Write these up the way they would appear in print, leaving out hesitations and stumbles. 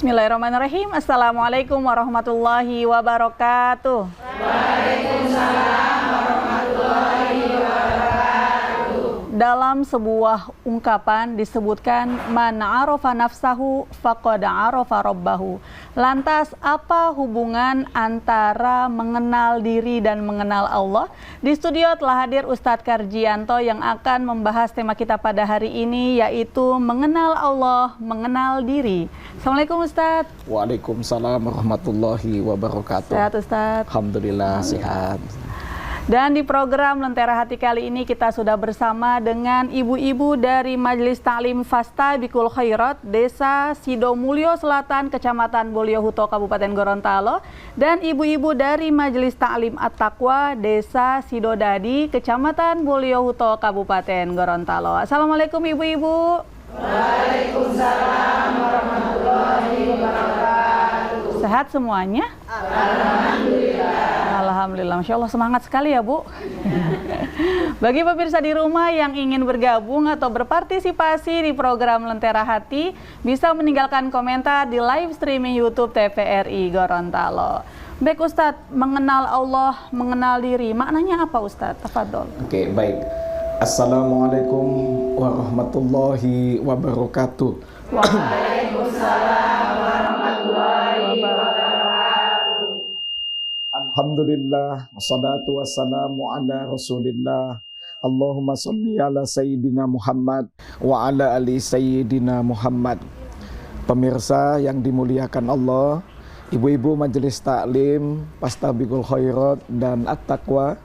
Bismillahirrahmanirrahim. Assalamualaikum warahmatullahi wabarakatuh. Waalaikumsalam warahmatullahi wabarakatuh. Dalam sebuah ungkapan disebutkan man arafa nafsahu faqad arafa rabbahu. Lantas apa hubungan antara mengenal diri dan mengenal Allah? Di studio telah hadir Ustadz Karjianto yang akan membahas tema kita pada hari ini, yaitu mengenal Allah, mengenal diri. Assalamualaikum Ustadz. Waalaikumsalam warahmatullahi wabarakatuh. Sehat Ustadz? Alhamdulillah sehat. Dan di program Lentera Hati kali ini kita sudah bersama dengan ibu-ibu dari Majelis Ta'lim Fastabikul Khairat Desa Sidomulyo Selatan, Kecamatan Bolyohuto, Kabupaten Gorontalo, dan ibu-ibu dari Majelis Ta'lim At-Taqwa Desa Sidodadi, Kecamatan Bolyohuto, Kabupaten Gorontalo. Assalamualaikum ibu-ibu. Waalaikumsalam warahmatullahi wabarakatuh. Sehat semuanya? Alhamdulillah. Alhamdulillah, Masya Allah, semangat sekali ya Bu. Bagi pemirsa di rumah yang ingin bergabung atau berpartisipasi di program Lentera Hati, bisa meninggalkan komentar di live streaming YouTube TVRI Gorontalo. Baik Ustadz, mengenal Allah, mengenal diri, maknanya apa Ustadz? Tafadhol. Oke, baik. Assalamualaikum warahmatullahi wabarakatuh. Waalaikumsalam warahmatullahi wabarakatuh. Alhamdulillah, wassalatu wassalamu ala rasulillah. Allahumma salli ala Sayyidina Muhammad wa ala ali Sayyidina Muhammad. Pemirsa yang dimuliakan Allah, ibu-ibu Majelis Ta'lim Fastabikul Khairat dan At-Taqwa,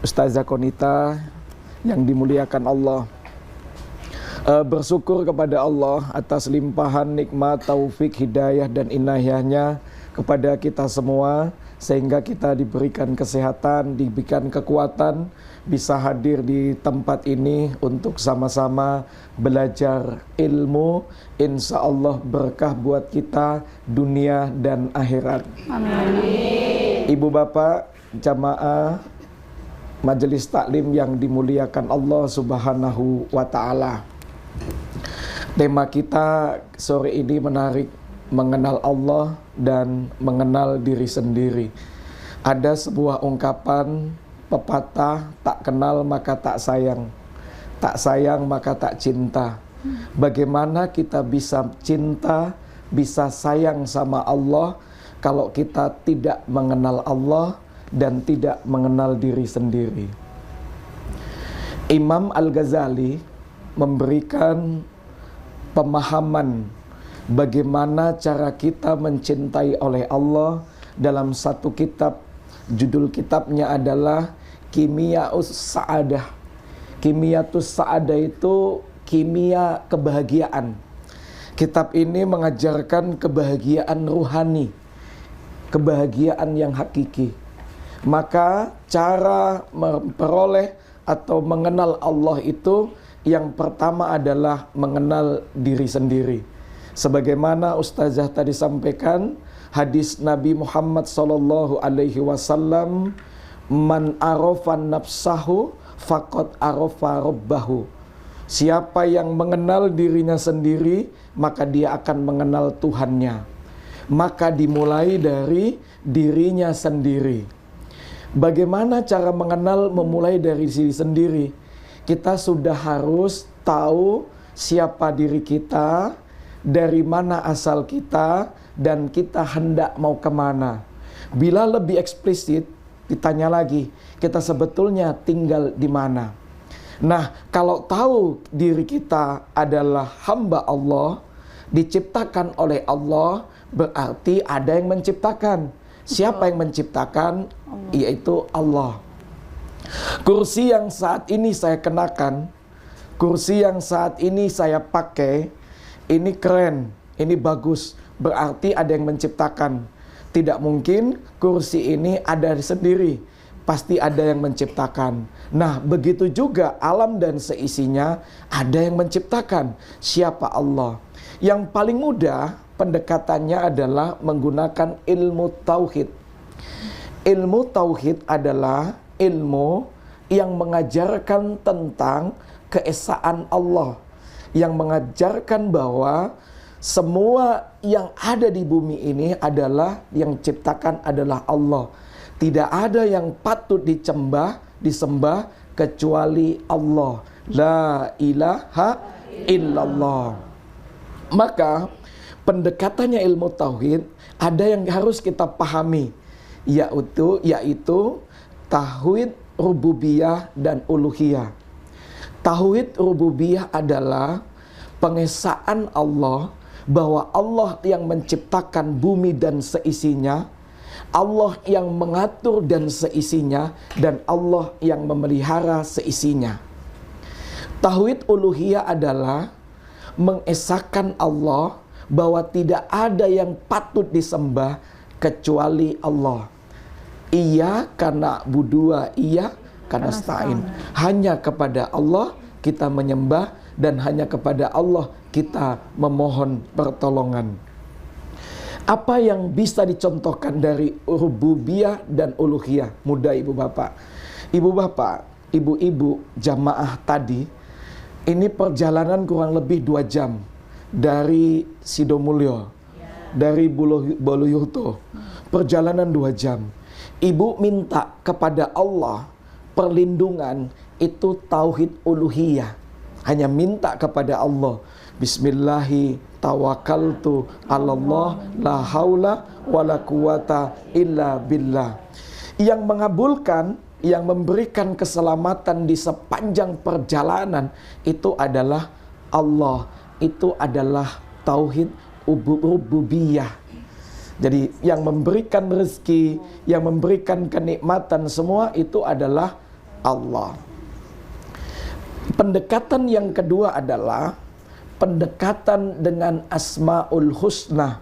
Ustazah Konita yang dimuliakan Allah, bersyukur kepada Allah atas limpahan nikmat, taufik, hidayah dan inayahnya kepada kita semua, sehingga kita diberikan kesehatan, diberikan kekuatan, bisa hadir di tempat ini untuk sama-sama belajar ilmu. Insya Allah berkah buat kita dunia dan akhirat. Amin. Ibu bapak jamaah Majelis Taklim yang dimuliakan Allah Subhanahu wa Ta'ala, tema kita sore ini menarik, mengenal Allah dan mengenal diri sendiri. Ada sebuah ungkapan pepatah, tak kenal maka tak sayang, tak sayang maka tak cinta. Bagaimana kita bisa cinta, bisa sayang sama Allah kalau kita tidak mengenal Allah dan tidak mengenal diri sendiri. Imam Al-Ghazali memberikan pemahaman bagaimana cara kita mencintai oleh Allah dalam satu kitab. Judul kitabnya adalah Kimiyatus Sa'adah. Kimiyatus Sa'adah itu kimia kebahagiaan. Kitab ini mengajarkan kebahagiaan ruhani, kebahagiaan yang hakiki. Maka cara memperoleh atau mengenal Allah itu yang pertama adalah mengenal diri sendiri. Sebagaimana Ustazah tadi sampaikan, hadis Nabi Muhammad SAW, man arafan nafsahu faqad arafa rabbahu. Siapa yang mengenal dirinya sendiri, maka dia akan mengenal Tuhannya. Maka dimulai dari dirinya sendiri. Bagaimana cara mengenal, memulai dari diri sendiri? Kita sudah harus tahu siapa diri kita, dari mana asal kita, dan kita hendak mau kemana. Bila lebih eksplisit, ditanya lagi, kita sebetulnya tinggal di mana. Nah, kalau tahu diri kita adalah hamba Allah, diciptakan oleh Allah, berarti ada yang menciptakan. Siapa yang menciptakan? Yaitu Allah. Kursi yang saat ini saya kenakan, kursi yang saat ini saya pakai, ini keren, ini bagus, berarti ada yang menciptakan. Tidak mungkin kursi ini ada sendiri, pasti ada yang menciptakan. Nah, begitu juga alam dan seisinya ada yang menciptakan. Siapa? Allah. Yang paling mudah pendekatannya adalah menggunakan ilmu tauhid. Ilmu tauhid adalah ilmu yang mengajarkan tentang keesaan Allah, yang mengajarkan bahwa semua yang ada di bumi ini adalah yang ciptakan adalah Allah. Tidak ada yang patut disembah kecuali Allah. La ilaha illallah. Maka pendekatannya ilmu tauhid ada yang harus kita pahami, yaitu tauhid rububiyah dan uluhiyah. Tauhid rububiyah adalah pengesaan Allah bahwa Allah yang menciptakan bumi dan seisinya, Allah yang mengatur dan seisinya, dan Allah yang memelihara seisinya. Tauhid uluhiyah adalah mengesahkan Allah bahwa tidak ada yang patut disembah kecuali Allah. Iya karena budua, iya karena stain. Hanya kepada Allah kita menyembah dan hanya kepada Allah kita memohon pertolongan. Apa yang bisa dicontohkan dari rububiyah dan uluhiyah? Mudah ibu bapak. Ibu bapak, ibu-ibu jamaah tadi, ini perjalanan kurang lebih 2 jam dari Sidomulyo, dari Boloyohuto. Perjalanan 2 jam. Ibu minta kepada Allah perlindungan, itu tauhid uluhiyah. Hanya minta kepada Allah. Bismillahi tawakkaltu 'alallah la haula wala quwata illa billah. Yang mengabulkan, yang memberikan keselamatan di sepanjang perjalanan itu adalah Allah. Itu adalah tauhid rububiyah. Jadi yang memberikan rezeki, yang memberikan kenikmatan semua itu adalah Allah. Pendekatan yang kedua adalah pendekatan dengan Asmaul Husna.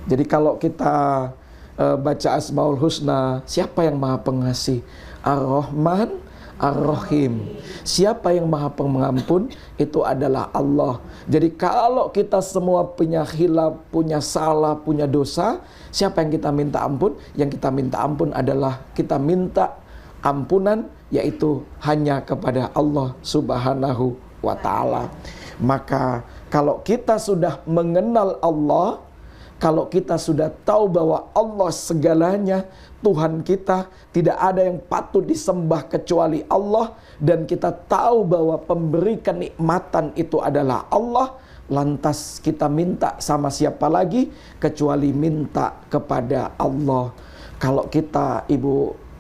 Jadi kalau kita baca Asmaul Husna, siapa yang Maha Pengasih? Ar-Rahman, Ar-Rahim. Siapa yang Maha Pengampun? Itu adalah Allah. Jadi kalau kita semua punya khilaf, punya salah, punya dosa, siapa yang kita minta ampun? Yang kita minta ampun adalah kita minta ampunan, yaitu hanya kepada Allah Subhanahu wa ta'ala. Maka kalau kita sudah mengenal Allah, kalau kita sudah tahu bahwa Allah segalanya, Tuhan kita, tidak ada yang patut disembah kecuali Allah, dan kita tahu bahwa pemberi kenikmatan itu adalah Allah, lantas kita minta sama siapa lagi kecuali minta kepada Allah. Kalau kita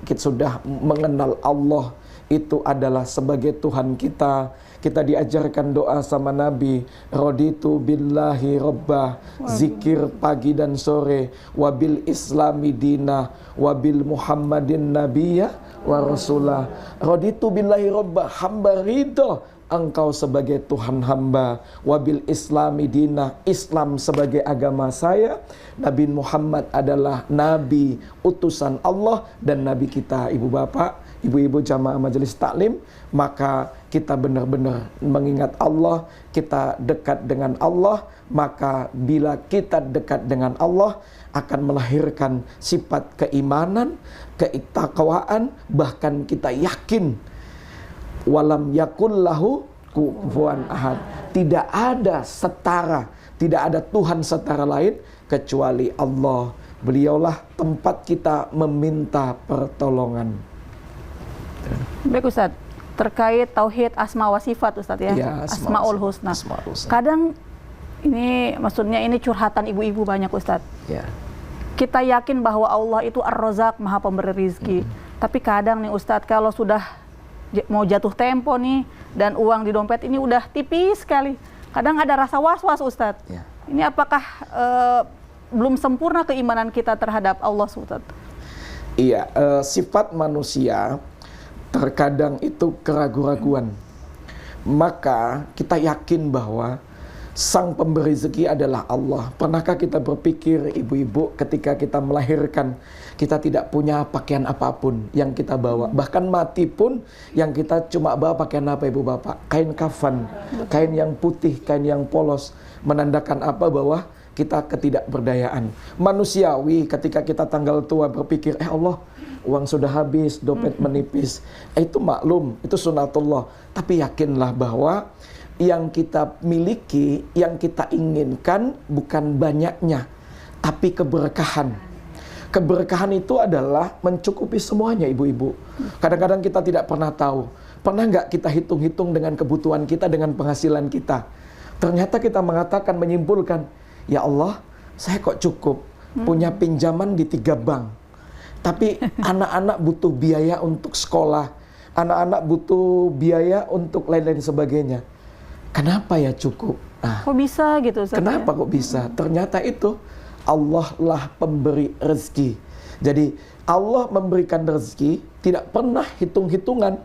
sudah mengenal Allah itu adalah sebagai Tuhan kita, kita diajarkan doa sama Nabi, raditu billahi rabbah, zikir pagi dan sore, wabil islami dina, wabil muhammadin nabiyya wa rasulah. Raditu billahi rabbah, hamba ridho engkau sebagai Tuhan hamba, wabil islami dina, Islam sebagai agama saya, Nabi Muhammad adalah nabi utusan Allah dan nabi kita. Ibu bapak, ibu-ibu jamaah majelis taklim, maka kita benar-benar mengingat Allah, kita dekat dengan Allah. Maka bila kita dekat dengan Allah akan melahirkan sifat keimanan, ketakwaan, bahkan kita yakin walam yakul lahu kufuwan ahad. Tidak ada setara, tidak ada Tuhan setara lain kecuali Allah. Beliaulah tempat kita meminta pertolongan. Baik Ustaz, terkait tauhid asma wa sifat Ustaz ya, Asmaul Husna. Kadang ini maksudnya ini curhatan ibu-ibu banyak Ustaz. Ya. Kita yakin bahwa Allah itu Ar-Razzaq, Maha Pemberi rizki. Tapi kadang nih Ustaz, kalau sudah mau jatuh tempo nih dan uang di dompet ini udah tipis sekali, kadang ada rasa was-was Ustaz. Ya. Ini apakah belum sempurna keimanan kita terhadap Allah Ustaz? Iya, sifat manusia terkadang itu keraguan-raguan. Maka kita yakin bahwa Sang Pemberi rezeki adalah Allah. Pernahkah kita berpikir ibu-ibu ketika kita melahirkan, kita tidak punya pakaian apapun yang kita bawa. Bahkan mati pun yang kita cuma bawa pakaian apa ibu bapak? Kain kafan, kain yang putih, kain yang polos. Menandakan apa? Bahwa kita ketidakberdayaan. Manusiawi ketika kita tanggal tua berpikir, Allah, uang sudah habis, dompet menipis. Itu maklum, itu sunatullah. Tapi yakinlah bahwa yang kita miliki, yang kita inginkan bukan banyaknya, tapi keberkahan. Keberkahan itu adalah mencukupi semuanya, ibu-ibu. Kadang-kadang kita tidak pernah tahu. Pernah nggak kita hitung-hitung dengan kebutuhan kita, dengan penghasilan kita? Ternyata kita mengatakan, menyimpulkan, ya Allah, saya kok cukup punya pinjaman di 3 bank. Tapi anak-anak butuh biaya untuk sekolah, anak-anak butuh biaya untuk lain-lain sebagainya. Kenapa ya cukup? Nah, Kok bisa gitu Ustaz? kenapa kok bisa? Ternyata itu Allah lah pemberi rezeki. Jadi Allah memberikan rezeki tidak pernah hitung-hitungan.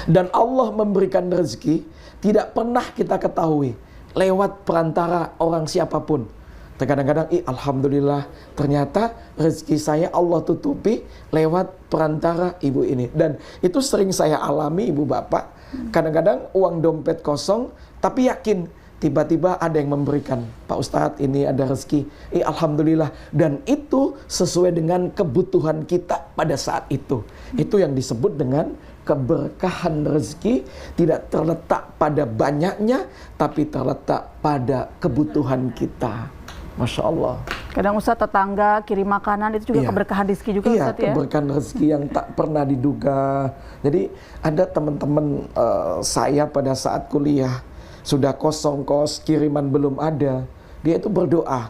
Dan Allah memberikan rezeki tidak pernah kita ketahui lewat perantara orang siapapun. Kadang-kadang, alhamdulillah, ternyata rezeki saya Allah tutupi lewat perantara ibu ini. Dan itu sering saya alami, ibu bapak. Kadang-kadang uang dompet kosong, tapi yakin tiba-tiba ada yang memberikan. Pak Ustadz, ini ada rezeki. Alhamdulillah. Dan itu sesuai dengan kebutuhan kita pada saat itu. Itu yang disebut dengan keberkahan rezeki, tidak terletak pada banyaknya, tapi terletak pada kebutuhan kita. Masya Allah. Kadang Ustadz tetangga kirim makanan itu juga keberkahan rezeki juga Iya, Ustadz ya. keberkahan rezeki yang tak pernah diduga. Jadi ada teman-teman saya pada saat kuliah sudah kosong kos, kiriman belum ada. Dia itu berdoa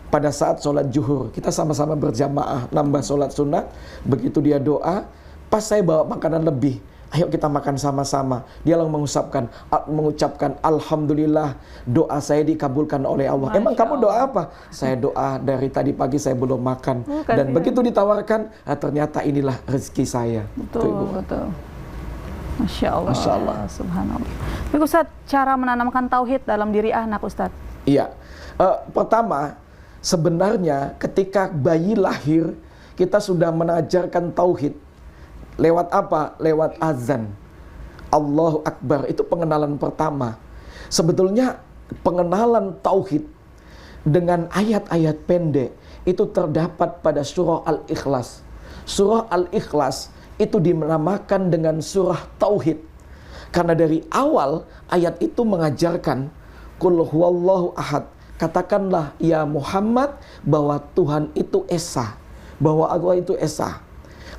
pada saat sholat zuhur. Kita sama-sama berjamaah nambah sholat sunat. Begitu dia doa, pas saya bawa makanan lebih, ayo kita makan sama-sama. Dia langsung mengucapkan alhamdulillah, doa saya dikabulkan oleh Allah. Masya Emang kamu doa Allah. apa? Saya doa dari tadi pagi saya belum makan. Dan kasihan. begitu ditawarkan, ternyata inilah rezeki saya. Itu, Betul, Ibu. betul. Masya Allah. Masya Allah. Subhanallah. Tapi Ustadz, cara menanamkan tauhid dalam diri anak Ustadz. Iya. Pertama, sebenarnya ketika bayi lahir, kita sudah mengajarkan tauhid. Lewat apa? Lewat azan. Allahu Akbar, itu pengenalan pertama. Sebetulnya pengenalan tauhid dengan ayat-ayat pendek itu terdapat pada surah Al-Ikhlas. Surah Al-Ikhlas itu dinamakan dengan surah tauhid. Karena dari awal ayat itu mengajarkan Qul huwallahu ahad. Katakanlah ya Muhammad bahwa Tuhan itu esa, bahwa Allah itu esa.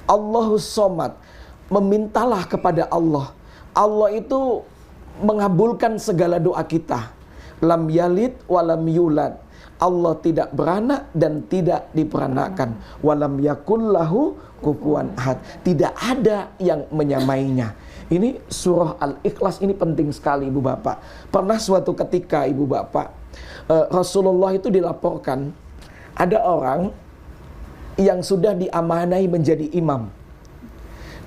Allahus somad, memintalah kepada Allah. Allah itu mengabulkan segala doa kita. Lam yalid walam yulad. Allah tidak beranak dan tidak diperanakan. Walam yakullahu kufuwan ahad. Tidak ada yang menyamainya. Ini surah Al-Ikhlas ini penting sekali, ibu bapak. Pernah suatu ketika, ibu bapak, Rasulullah itu dilaporkan ada orang yang sudah diamanai menjadi imam.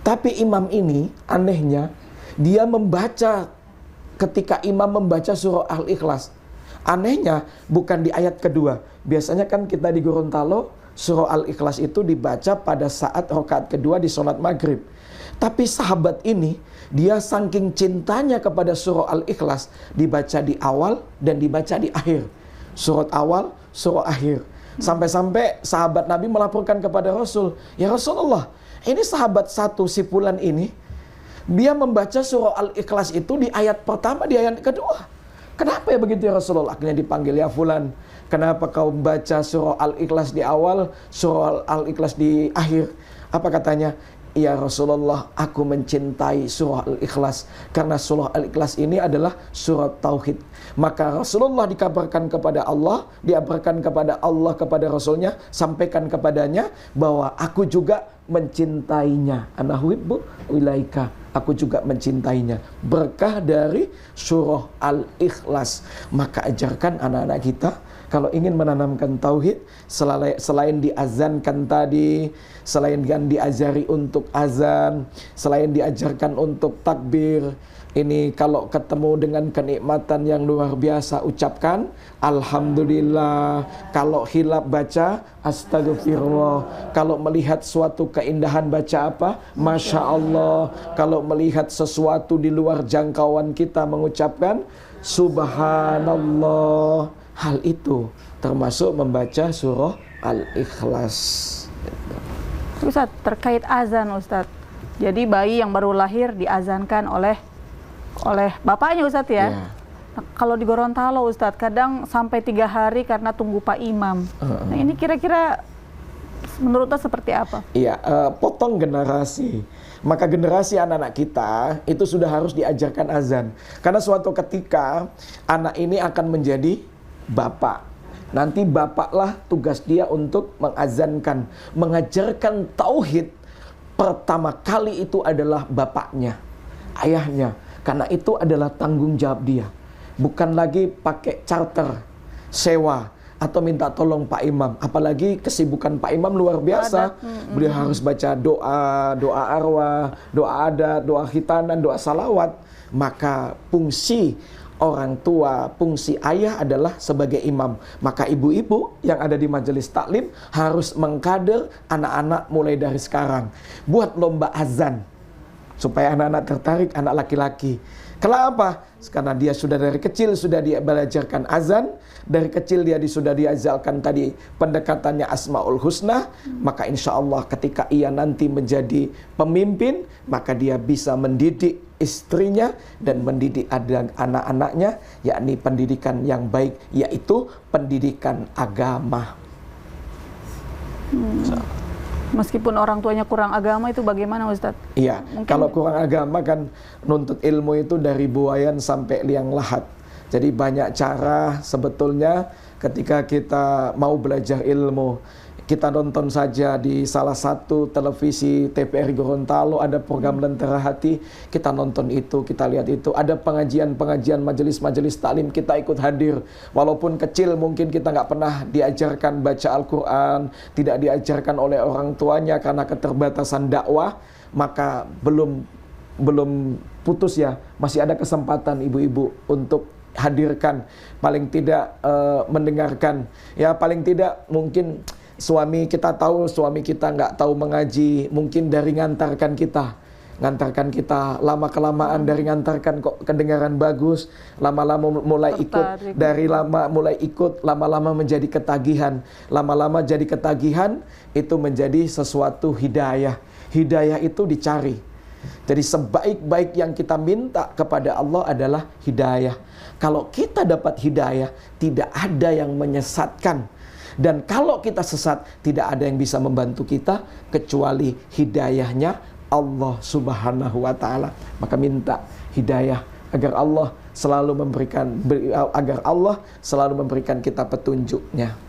Tapi imam ini anehnya, dia membaca, ketika imam membaca surah Al-Ikhlas, anehnya bukan di ayat kedua. Biasanya kan kita di Gorontalo surah Al-Ikhlas itu dibaca pada saat rakaat kedua di sholat maghrib. Tapi sahabat ini, dia saking cintanya kepada surah Al-Ikhlas, dibaca di awal dan dibaca di akhir. Surat awal, surah akhir. Sampai-sampai sahabat Nabi melaporkan kepada Rasul, ya Rasulullah, ini sahabat satu si fulan ini, dia membaca surah Al-Ikhlas itu di ayat pertama, di ayat kedua. Kenapa ya begitu ya Rasulullah? Akhirnya dipanggil, ya fulan, kenapa kau membaca surah Al-Ikhlas di awal, surah Al-Ikhlas di akhir? Apa katanya? Ya Rasulullah, aku mencintai surah Al-Ikhlas karena surah Al-Ikhlas ini adalah surat tauhid. Maka Rasulullah dikabarkan kepada Allah, diabarkan kepada Allah, kepada Rasulnya, sampaikan kepadanya bahwa aku juga mencintainya. Ana uhibbu ilaika, aku juga mencintainya. Berkah dari surah Al-Ikhlas. Maka ajarkan anak-anak kita kalau ingin menanamkan tauhid, selain diazankan tadi, selain diajari untuk azan, selain diajarkan untuk takbir, ini kalau ketemu dengan kenikmatan yang luar biasa, ucapkan alhamdulillah. Kalau hilap, baca astagfirullah. Kalau melihat suatu keindahan, baca apa? Masya Allah. Kalau melihat sesuatu di luar jangkauan kita, mengucapkan subhanallah. Hal itu termasuk membaca surah Al-Ikhlas. Ustadz, terkait azan Ustadz. Jadi bayi yang baru lahir diazankan oleh oleh bapaknya Ustadz ya. Ya. Nah, kalau di Gorontalo Ustadz kadang sampai 3 hari karena tunggu Pak Imam. Nah ini kira-kira menurut Ustadz seperti apa? Iya, potong generasi. Maka generasi anak-anak kita itu sudah harus diajarkan azan. Karena suatu ketika anak ini akan menjadi bapak. Nanti bapaklah tugas dia untuk mengazankan, mengajarkan tauhid. Pertama kali itu adalah bapaknya, ayahnya. Karena itu adalah tanggung jawab dia. Bukan lagi pakai charter, sewa, atau minta tolong Pak Imam. Apalagi kesibukan Pak Imam luar biasa. Beliau harus baca doa, doa arwah, doa adat, doa khitanan, doa salawat. Maka fungsi orang tua, fungsi ayah adalah sebagai imam. Maka ibu-ibu yang ada di majelis taklim harus mengkader anak-anak mulai dari sekarang. Buat lomba azan supaya anak-anak tertarik, anak laki-laki. Kenapa? Karena dia sudah dari kecil sudah dia belajarkan azan, dari kecil dia sudah diajarkan tadi pendekatannya Asmaul Husna, maka insya Allah ketika ia nanti menjadi pemimpin, maka dia bisa mendidik istrinya dan mendidik anak-anaknya, yakni pendidikan yang baik, yaitu pendidikan agama. Meskipun orang tuanya kurang agama itu bagaimana Ustadz? Iya, kalau kurang agama kan nuntut ilmu itu dari buayan sampai liang lahat. Jadi banyak cara sebetulnya ketika kita mau belajar ilmu. Kita nonton saja di salah satu televisi TVRI Gorontalo ada program Lentera Hati, kita nonton itu, kita lihat itu. Ada pengajian-pengajian majelis-majelis taklim, kita ikut hadir. Walaupun kecil mungkin kita nggak pernah diajarkan baca Al-Quran, tidak diajarkan oleh orang tuanya karena keterbatasan dakwah, maka belum putus ya, masih ada kesempatan ibu-ibu untuk hadirkan, paling tidak mendengarkan. Ya paling tidak mungkin suami kita tahu, suami kita nggak tahu mengaji, mungkin dari ngantarkan kita lama-kelamaan dari ngantarkan kok kedengaran bagus, lama-lama mulai ikut, dari lama mulai ikut, lama-lama menjadi ketagihan, lama-lama jadi ketagihan, itu menjadi sesuatu hidayah. Hidayah itu dicari. Jadi sebaik-baik yang kita minta kepada Allah adalah hidayah. Kalau kita dapat hidayah, tidak ada yang menyesatkan. Dan kalau kita sesat, tidak ada yang bisa membantu kita kecuali hidayahnya Allah Subhanahu wa Ta'ala. Maka minta hidayah agar Allah selalu memberikan kita petunjuknya.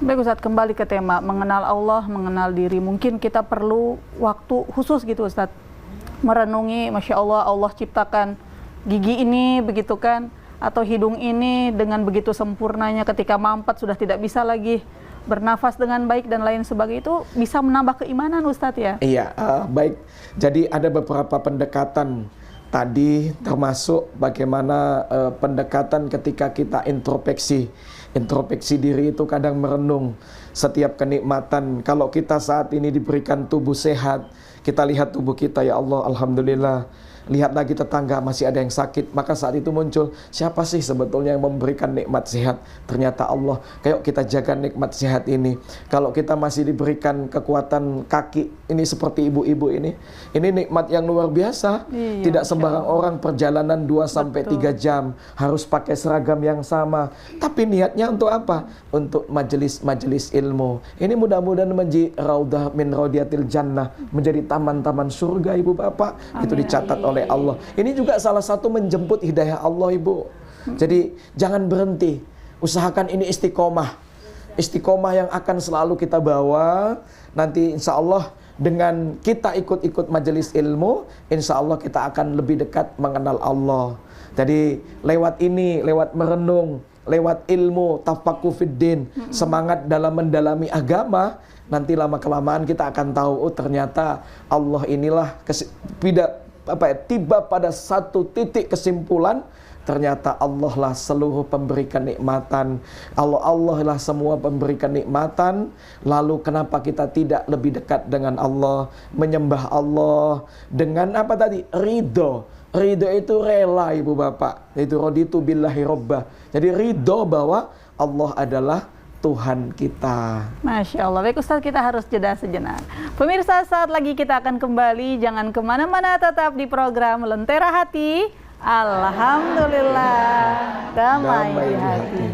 Baik Ustadz, kembali ke tema mengenal Allah, mengenal diri. Mungkin kita perlu waktu khusus gitu Ustadz, merenungi, Masya Allah, Allah ciptakan gigi ini begitu kan, atau hidung ini dengan begitu sempurnanya, ketika mampet sudah tidak bisa lagi bernafas dengan baik dan lain sebagainya, itu bisa menambah keimanan Ustadz ya? Iya, baik. Jadi ada beberapa pendekatan tadi, termasuk bagaimana pendekatan ketika kita introspeksi. Introspeksi diri itu kadang merenung setiap kenikmatan. Kalau kita saat ini diberikan tubuh sehat, kita lihat tubuh kita, ya Allah, alhamdulillah. Lihat lagi tetangga masih ada yang sakit, maka saat itu muncul, siapa sih sebetulnya yang memberikan nikmat sehat? Ternyata Allah. Kayak kita jaga nikmat sehat ini. Kalau kita masih diberikan kekuatan kaki, ini seperti ibu-ibu ini nikmat yang luar biasa. Iya, tidak sembarang orang perjalanan 2-3 jam harus pakai seragam yang sama. Tapi niatnya untuk apa? Untuk majelis-majelis ilmu. Ini mudah-mudahan menjadi raudhah min raudiatil jannah, menjadi taman-taman surga ibu bapak. Amin. Itu dicatat oleh Allah. Ini juga salah satu menjemput hidayah Allah ibu. Jadi jangan berhenti, usahakan ini istiqomah. Istiqomah yang akan selalu kita bawa. Nanti insya Allah dengan kita ikut-ikut majelis ilmu, insya Allah kita akan lebih dekat mengenal Allah. Jadi lewat ini, lewat merenung, lewat ilmu, tafaqquh fiddin, semangat dalam mendalami agama, nanti lama-kelamaan kita akan tahu, oh ternyata Allah inilah tiba pada satu titik kesimpulan, ternyata Allah lah seluruh pemberikan nikmatan. Allah lah semua pemberikan nikmatan. Lalu kenapa kita tidak lebih dekat dengan Allah, menyembah Allah dengan apa tadi? Ridho. Ridho itu rela ibu bapak. Itu raditu billahi robbah. Jadi ridho bahwa Allah adalah Tuhan kita. Masya Allah. Baik Ustaz, kita harus jeda sejenak. Pemirsa, saat lagi kita akan kembali. Jangan kemana-mana, tetap di program Lentera Hati Alhamdulillah, damai di hati.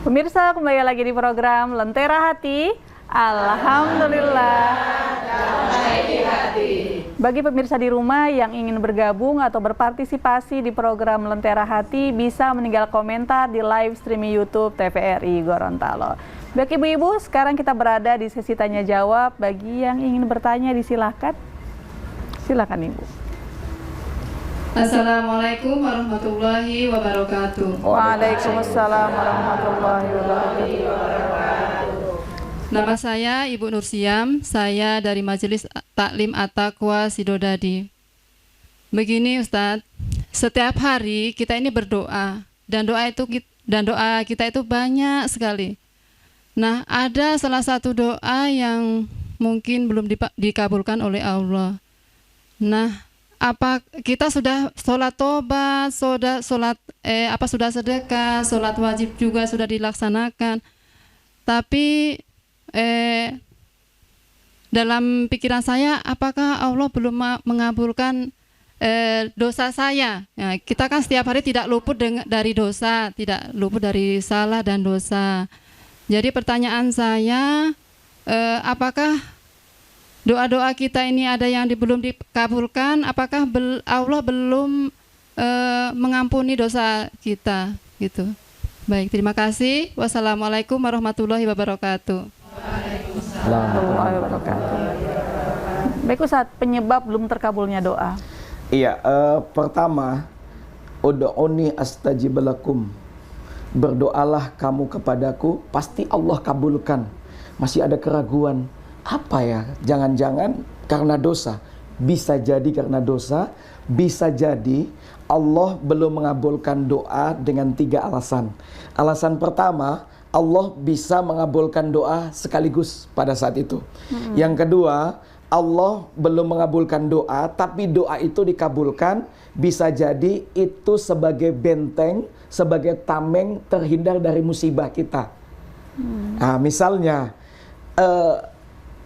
Pemirsa, kembali lagi di program Lentera Hati. Alhamdulillah. Bagi pemirsa di rumah yang ingin bergabung atau berpartisipasi di program Lentera Hati, bisa meninggal komentar di live streaming YouTube TVRI Gorontalo. Bagi ibu-ibu, sekarang kita berada di sesi tanya jawab. Bagi yang ingin bertanya, disilahkan. Silakan ibu. Assalamualaikum warahmatullahi wabarakatuh. Waalaikumsalam warahmatullahi wabarakatuh. Nama saya Ibu Nursiam, saya dari Majelis Taklim At-Taqwa Sidodadi. Begini Ustadz, setiap hari kita ini berdoa dan doa kita itu banyak sekali. Nah, ada salah satu doa yang mungkin belum dikabulkan oleh Allah. Nah, apa kita sudah sholat tobat, sudah sedekah, sholat wajib juga sudah dilaksanakan, tapi dalam pikiran saya, apakah Allah belum mengabulkan dosa saya? Ya, kita kan setiap hari tidak luput dari dosa, tidak luput dari salah dan dosa. Jadi pertanyaan saya, apakah doa-doa kita ini ada yang belum dikabulkan? Apakah Allah belum mengampuni dosa kita? Gitu. Baik, terima kasih. Wassalamualaikum warahmatullahi wabarakatuh. Warahmatullahi wabarakatuh. Baik Ustaz, penyebab belum terkabulnya doa. Iya, pertama, ud'uni astajib lakum. Berdoalah kamu kepadaku, pasti Allah kabulkan. Masih ada keraguan. Apa ya? Jangan-jangan karena dosa. Bisa jadi karena dosa, bisa jadi Allah belum mengabulkan doa dengan 3 alasan. Alasan pertama, Allah bisa mengabulkan doa sekaligus pada saat itu. Yang kedua, Allah belum mengabulkan doa, tapi doa itu dikabulkan, bisa jadi itu sebagai benteng, sebagai tameng terhindar dari musibah kita. Nah, misalnya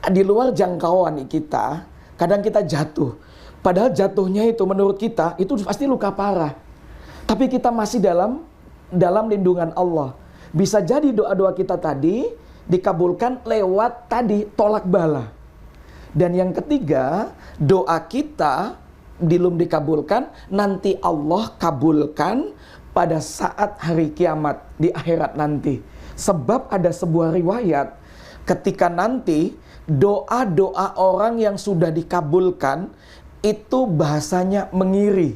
di luar jangkauan kita, kadang kita jatuh. Padahal jatuhnya itu menurut kita, itu pasti luka parah. Tapi kita masih dalam lindungan Allah. Bisa jadi doa-doa kita tadi dikabulkan lewat tadi tolak bala. Dan yang ketiga, doa kita belum dikabulkan, nanti Allah kabulkan pada saat hari kiamat di akhirat nanti. Sebab ada sebuah riwayat, ketika nanti doa-doa orang yang sudah dikabulkan itu bahasanya mengiri.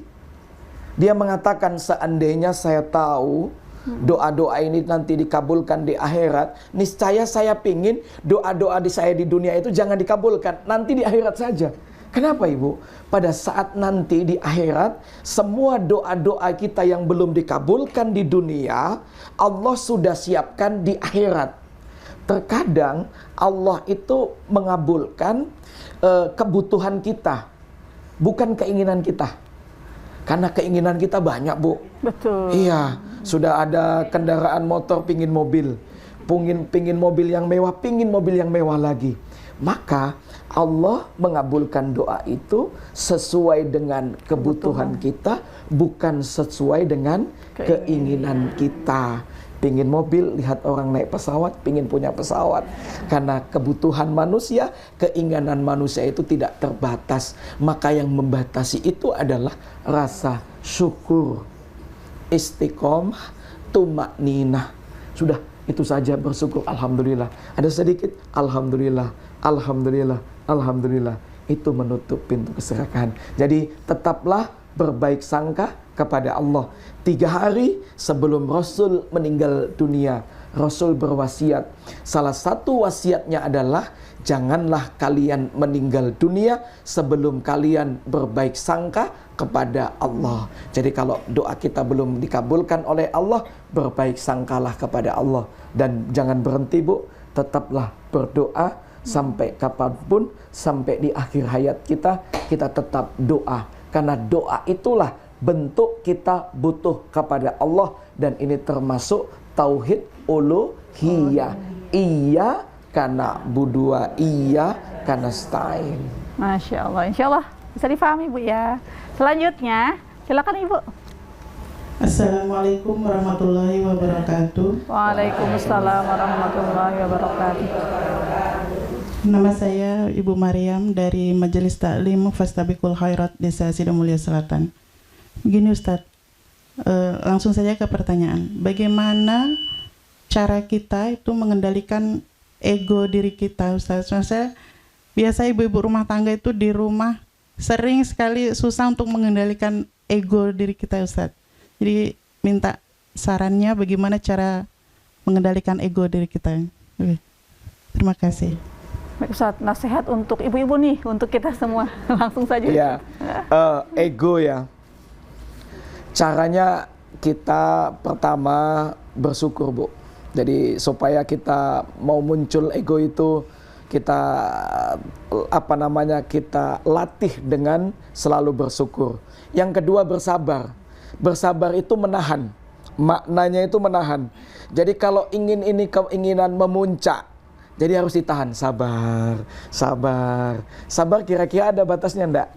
Dia mengatakan, seandainya saya tahu doa-doa ini nanti dikabulkan di akhirat, niscaya saya pingin doa-doa di saya di dunia itu jangan dikabulkan, nanti di akhirat saja. Kenapa Ibu? Pada saat nanti di akhirat, semua doa-doa kita yang belum dikabulkan di dunia, Allah sudah siapkan di akhirat. Terkadang Allah itu mengabulkan kebutuhan kita, bukan keinginan kita. Karena keinginan kita banyak, Bu. Betul. Iya, sudah ada kendaraan motor, pingin mobil. Pingin mobil yang mewah, pingin mobil yang mewah lagi. Maka Allah mengabulkan doa itu sesuai dengan kebutuhan kita, bukan sesuai dengan keinginan kita. Pingin mobil, lihat orang naik pesawat, pingin punya pesawat. Karena kebutuhan manusia, keinginan manusia itu tidak terbatas. Maka yang membatasi itu adalah rasa syukur, istiqomah, tumakninah. Sudah, itu saja bersyukur, alhamdulillah. Ada sedikit, alhamdulillah, alhamdulillah, alhamdulillah. Itu menutup pintu keserakahan. Jadi tetaplah berbaik sangka kepada Allah. 3 hari sebelum Rasul meninggal dunia, Rasul berwasiat. Salah satu wasiatnya adalah janganlah kalian meninggal dunia sebelum kalian berbaik sangka kepada Allah. Jadi kalau doa kita belum dikabulkan oleh Allah, berbaik sangkalah kepada Allah. Dan jangan berhenti, Bu, tetaplah berdoa sampai kapanpun, sampai di akhir hayat kita tetap doa. Karena doa itulah bentuk kita butuh kepada Allah. Dan ini termasuk tauhid uluhiyah. Iya karena budua, iya karena stain. Masya Allah, insya Allah bisa difahami Bu ya. Selanjutnya, silakan Ibu. Assalamualaikum warahmatullahi wabarakatuh. Waalaikumsalam warahmatullahi wabarakatuh. Nama saya Ibu Maryam dari Majelis Taklim Fastabiqul Khairat Desa Sidomulyo Selatan. Begini Ustadz, langsung saja ke pertanyaan. Bagaimana cara kita itu mengendalikan ego diri kita, Ustadz? Maksudnya, biasa ibu-ibu rumah tangga itu di rumah sering sekali susah untuk mengendalikan ego diri kita, Ustadz. Jadi minta sarannya bagaimana cara mengendalikan ego diri kita. Terima kasih. Baik Ustadz, nasihat untuk ibu-ibu nih, untuk kita semua. Langsung saja. Ya, ego ya. Caranya kita pertama bersyukur, Bu. Jadi supaya kita mau muncul ego itu, kita kita latih dengan selalu bersyukur. Yang kedua bersabar. Bersabar itu menahan. Maknanya itu menahan. Jadi kalau keinginan memuncak, jadi harus ditahan. Sabar, sabar. Sabar kira-kira ada batasnya enggak?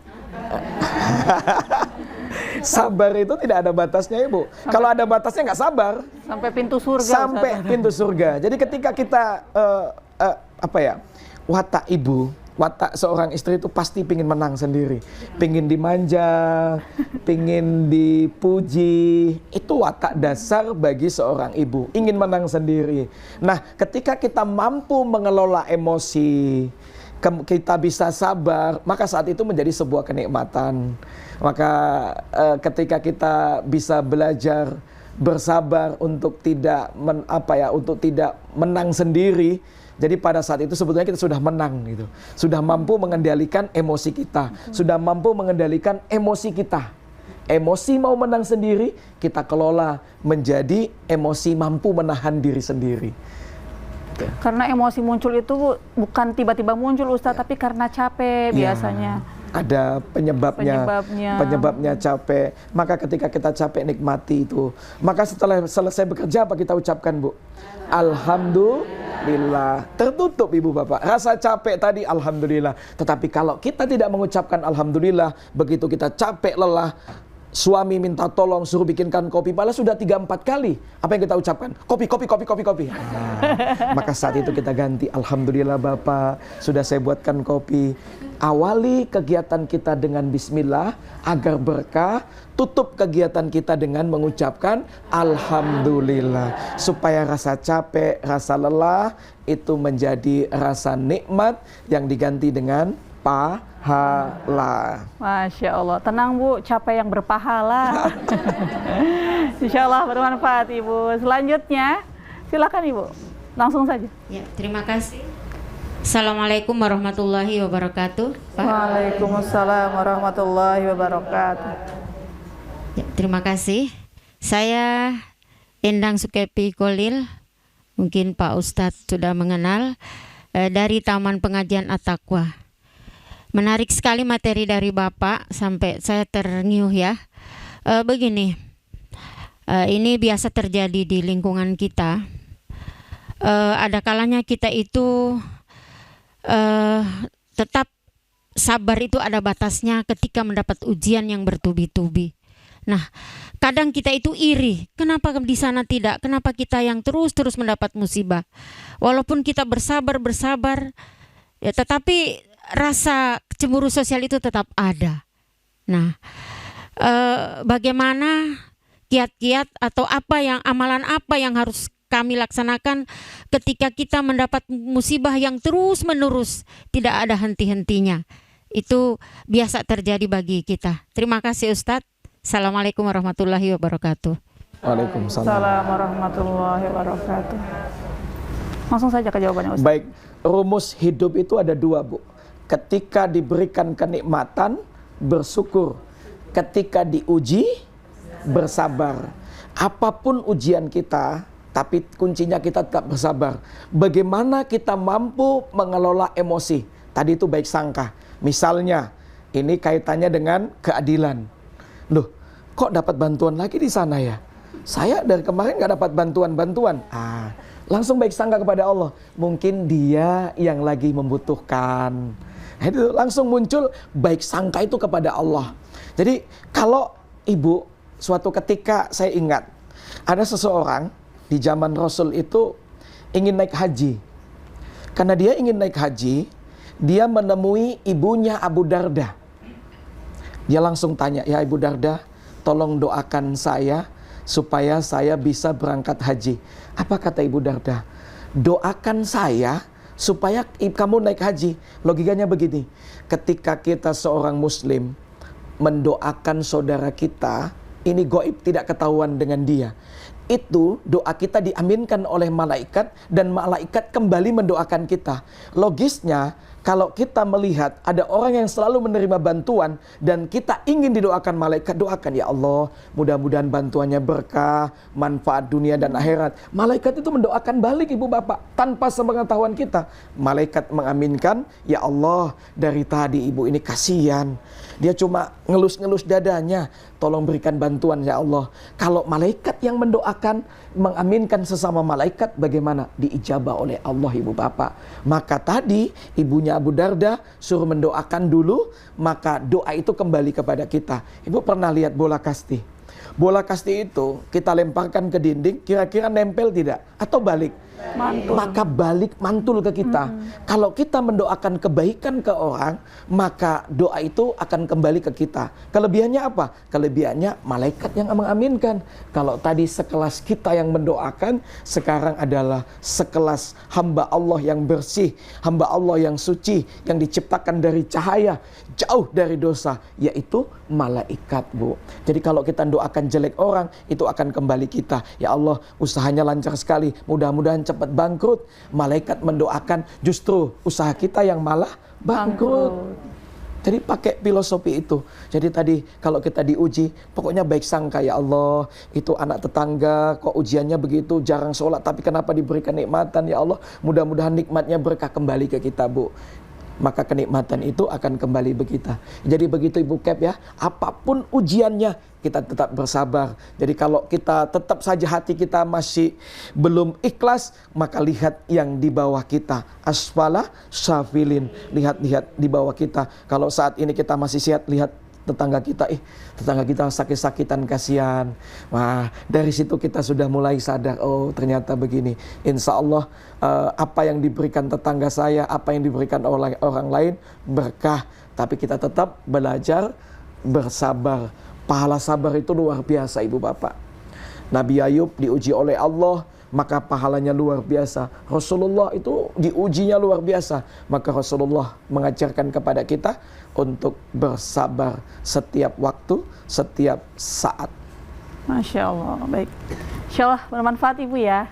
Sabar itu tidak ada batasnya, Ibu. Kalau ada batasnya nggak sabar. Sampai pintu surga. Sampai pintu surga. Jadi ketika kita watak ibu, watak seorang istri itu pasti pingin menang sendiri, pingin dimanja, pingin dipuji. Itu watak dasar bagi seorang ibu, ingin menang sendiri. Nah, ketika kita mampu mengelola emosi, kita bisa sabar, maka saat itu menjadi sebuah kenikmatan. Maka ketika kita bisa belajar bersabar untuk tidak menang sendiri, jadi pada saat itu sebetulnya kita sudah menang gitu. Sudah mampu mengendalikan emosi kita, sudah mampu mengendalikan emosi kita. Emosi mau menang sendiri, kita kelola menjadi emosi mampu menahan diri sendiri. Karena emosi muncul itu bukan tiba-tiba muncul Ustadz, tapi karena capek biasanya. Ada penyebabnya capek. Maka ketika kita capek, nikmati itu. Maka setelah selesai bekerja, apa kita ucapkan, Bu? Alhamdulillah. Tertutup, Ibu Bapak. Rasa capek tadi, alhamdulillah. Tetapi kalau kita tidak mengucapkan alhamdulillah, begitu kita capek, lelah, suami minta tolong suruh bikinkan kopi, padahal sudah 3-4 kali. Apa yang kita ucapkan? Kopi. Maka saat itu kita ganti, alhamdulillah Bapak, sudah saya buatkan kopi. Awali kegiatan kita dengan bismillah agar berkah. Tutup kegiatan kita dengan mengucapkan alhamdulillah. Supaya rasa capek, rasa lelah itu menjadi rasa nikmat yang diganti dengan pahala. Masya Allah, tenang Bu, capek yang berpahala. Insya Allah bermanfaat Ibu. Selanjutnya, silakan Ibu, langsung saja. Ya, terima kasih. Assalamualaikum warahmatullahi wabarakatuh. Waalaikumsalam warahmatullahi wabarakatuh. Ya, terima kasih. Saya Endang Sukepi Kolil, mungkin Pak Ustadz sudah mengenal, dari Taman Pengajian At-Taqwa. Menarik sekali materi dari Bapak, sampai saya ternyuh ya. Begini, ini biasa terjadi di lingkungan kita. Ada kalanya kita itu tetap sabar, itu ada batasnya ketika mendapat ujian yang bertubi-tubi. Nah, kadang kita itu iri, kenapa di sana tidak? Kenapa kita yang terus-terus mendapat musibah? Walaupun kita bersabar, ya, tetapi rasa cemburu sosial itu tetap ada. Nah, bagaimana kiat-kiat atau amalan apa yang harus kami laksanakan ketika kita mendapat musibah yang terus menerus, tidak ada henti-hentinya. Itu biasa terjadi bagi kita. Terima kasih Ustadz. Assalamualaikum warahmatullahi wabarakatuh. Waalaikumsalam. Assalamualaikum warahmatullahi wabarakatuh. Langsung saja ke jawabannya Ustaz. Baik, rumus hidup itu ada dua, Bu. Ketika diberikan kenikmatan, bersyukur. Ketika diuji, bersabar. Apapun ujian kita, tapi kuncinya kita tetap bersabar. Bagaimana kita mampu mengelola emosi? Tadi itu baik sangka. Misalnya, ini kaitannya dengan keadilan. Loh, kok dapat bantuan lagi di sana ya? Saya dari kemarin nggak dapat bantuan. Langsung baik sangka kepada Allah. Mungkin dia yang lagi membutuhkan. Itu langsung muncul baik sangka itu kepada Allah. Jadi kalau Ibu, suatu ketika saya ingat ada seseorang di zaman Rasul itu ingin naik haji. Karena dia ingin naik haji, dia menemui ibunya Abu Darda. Dia langsung tanya, "Ya Ibu Darda, tolong doakan saya supaya saya bisa berangkat haji." Apa kata Ibu Darda? "Doakan saya supaya kamu naik haji." Logikanya begini, ketika kita seorang muslim mendoakan saudara kita, ini gaib, tidak ketahuan dengan dia, itu doa kita diaminkan oleh malaikat dan malaikat kembali mendoakan kita. Logisnya, kalau kita melihat ada orang yang selalu menerima bantuan dan kita ingin didoakan malaikat, doakan, "Ya Allah, mudah-mudahan bantuannya berkah, manfaat dunia dan akhirat." Malaikat itu mendoakan balik Ibu Bapak tanpa sepengetahuan kita. Malaikat mengaminkan, "Ya Allah, dari tadi ibu ini kasihan, dia cuma ngelus-ngelus dadanya, tolong berikan bantuan ya Allah." Kalau malaikat yang mendoakan, mengaminkan sesama malaikat, bagaimana? Diijabah oleh Allah Ibu Bapak. Maka tadi ibunya Abu Darda suruh mendoakan dulu, maka doa itu kembali kepada kita. Ibu pernah lihat bola kasti? Bola kasti itu kita lemparkan ke dinding, kira-kira nempel tidak? Atau balik? Mantul. Maka balik mantul ke kita. Kalau kita mendoakan kebaikan ke orang, maka doa itu akan kembali ke kita. Kelebihannya apa? Kelebihannya malaikat yang mengaminkan. Kalau tadi sekelas kita yang mendoakan, sekarang adalah sekelas hamba Allah yang bersih, hamba Allah yang suci, yang diciptakan dari cahaya, jauh dari dosa, yaitu malaikat, Bu. Jadi kalau kita doakan jelek orang, itu akan kembali kita. Ya Allah, usahanya lancar sekali, mudah-mudahan cepat bangkrut. Malaikat mendoakan, justru usaha kita yang malah bangkrut. Jadi pakai filosofi itu. Jadi tadi kalau kita diuji, pokoknya baik sangka, "Ya Allah, itu anak tetangga kok ujiannya begitu, jarang sholat, tapi kenapa diberikan nikmatan, ya Allah, mudah-mudahan nikmatnya berkah kembali ke kita, Bu." Maka kenikmatan itu akan kembali ke kita. Jadi begitu Ibu Cap ya, apapun ujiannya kita tetap bersabar. Jadi kalau kita tetap saja hati kita masih belum ikhlas, maka lihat yang di bawah kita, asfala safilin, lihat-lihat di bawah kita. Kalau saat ini kita masih sehat, lihat tetangga kita sakit-sakitan, kasihan. Wah, dari situ kita sudah mulai sadar, oh ternyata begini. Insya Allah apa yang diberikan tetangga saya, apa yang diberikan orang lain berkah. Tapi kita tetap belajar bersabar. Pahala sabar itu luar biasa Ibu Bapak. Nabi Ayub diuji oleh Allah, maka pahalanya luar biasa. Rasulullah itu diujinya luar biasa, maka Rasulullah mengajarkan kepada kita untuk bersabar setiap waktu, setiap saat. Masya Allah, baik. Insya Allah bermanfaat Ibu ya.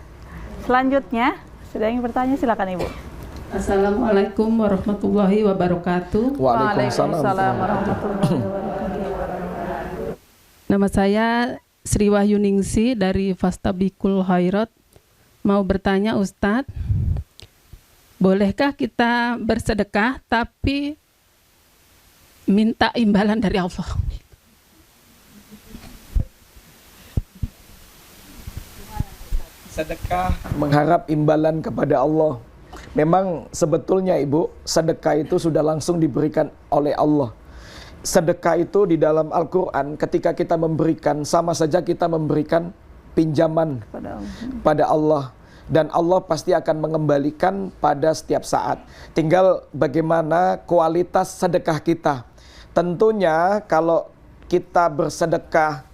Selanjutnya, sudah ingin bertanya, silakan Ibu. Assalamualaikum warahmatullahi wabarakatuh. Waalaikumsalam warahmatullahi wabarakatuh. Nama saya Sri Wahyuningsi dari Fastabikul Khairat. Mau bertanya Ustadz, bolehkah kita bersedekah tapi minta imbalan dari Allah? Sedekah mengharap imbalan kepada Allah. Memang sebetulnya Ibu, sedekah itu sudah langsung diberikan oleh Allah. Sedekah itu di dalam Al-Quran, ketika kita memberikan, sama saja kita memberikan pinjaman pada Allah. Dan Allah pasti akan mengembalikan pada setiap saat. Tinggal bagaimana kualitas sedekah kita. Tentunya kalau kita bersedekah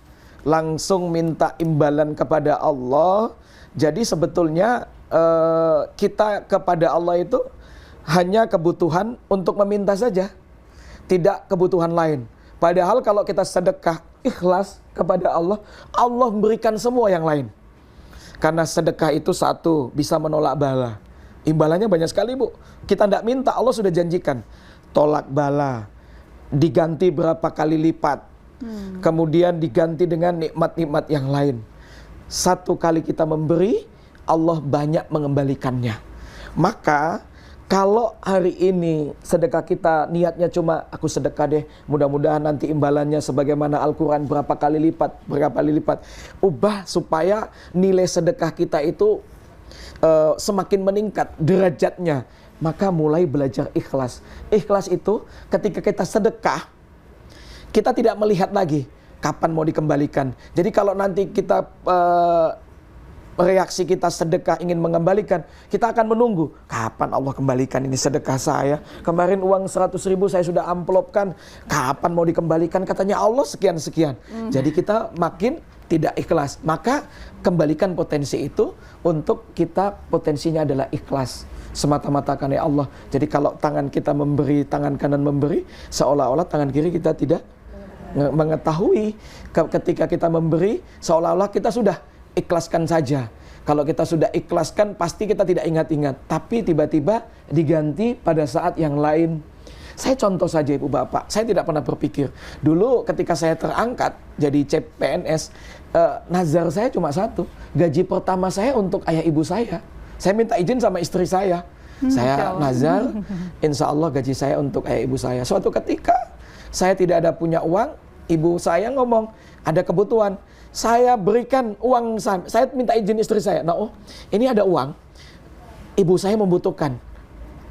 langsung minta imbalan kepada Allah, Jadi sebetulnya kita kepada Allah itu hanya kebutuhan untuk meminta saja, tidak kebutuhan lain. Padahal kalau kita sedekah ikhlas kepada Allah, Allah memberikan semua yang lain. Karena sedekah itu satu, bisa menolak bala. Imbalannya banyak sekali, Bu. Kita tidak minta, Allah sudah janjikan. Tolak bala, diganti berapa kali lipat. Kemudian diganti dengan nikmat-nikmat yang lain. Satu kali kita memberi, Allah banyak mengembalikannya. Maka kalau hari ini sedekah kita niatnya cuma aku sedekah deh, mudah-mudahan nanti imbalannya sebagaimana Al-Quran berapa kali lipat. Ubah supaya nilai sedekah kita itu semakin meningkat derajatnya. Maka mulai belajar ikhlas. Ikhlas itu ketika kita sedekah, kita tidak melihat lagi kapan mau dikembalikan. Jadi kalau nanti kita reaksi kita sedekah ingin mengembalikan, kita akan menunggu kapan Allah kembalikan ini sedekah saya. Kemarin uang 100.000 saya sudah amplopkan, kapan mau dikembalikan, katanya Allah sekian-sekian. Jadi kita makin tidak ikhlas. Maka kembalikan potensi itu untuk kita, potensinya adalah ikhlas semata-mata karena Allah. Jadi kalau tangan kita memberi, tangan kanan memberi, seolah-olah tangan kiri kita tidak mengetahui. Ketika kita memberi, seolah-olah kita sudah ikhlaskan saja. Kalau kita sudah ikhlaskan, pasti kita tidak ingat-ingat. Tapi tiba-tiba diganti pada saat yang lain. Saya contoh saja Ibu Bapak, saya tidak pernah berpikir. Dulu ketika saya terangkat jadi CPNS, nazar saya cuma satu. Gaji pertama saya untuk ayah ibu saya. Saya minta izin sama istri saya. Saya nazar, insya Allah gaji saya untuk ayah ibu saya. Suatu ketika, saya tidak ada punya uang, ibu saya ngomong, ada kebutuhan. Saya berikan uang, saya minta izin istri saya. Nah, oh, ini ada uang, ibu saya membutuhkan,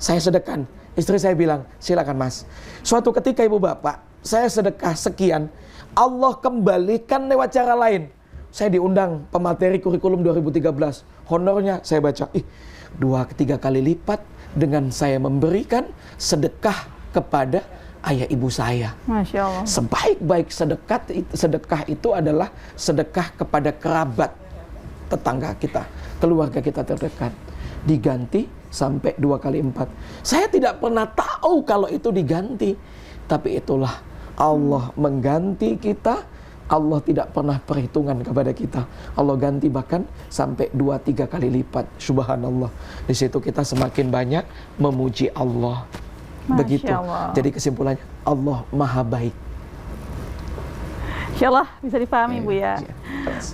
saya sedekahkan. Istri saya bilang, silakan Mas. Suatu ketika Ibu Bapak, saya sedekah sekian, Allah kembalikan lewat cara lain. Saya diundang pemateri kurikulum 2013. Honornya saya baca, 2-3 kali lipat dengan saya memberikan sedekah kepada ayah ibu saya. Masya Allah. Sebaik-baik sedekah itu adalah sedekah kepada kerabat, tetangga kita, keluarga kita terdekat. Diganti sampai 2 kali 4. Saya tidak pernah tahu kalau itu diganti. Tapi itulah Allah mengganti kita. Allah tidak pernah perhitungan kepada kita. Allah ganti bahkan sampai 2-3 kali lipat. Subhanallah. Di situ kita semakin banyak memuji Allah. Begitu. Allah. Jadi kesimpulannya, Allah maha baik. Insya Allah bisa dipahami Bu ya.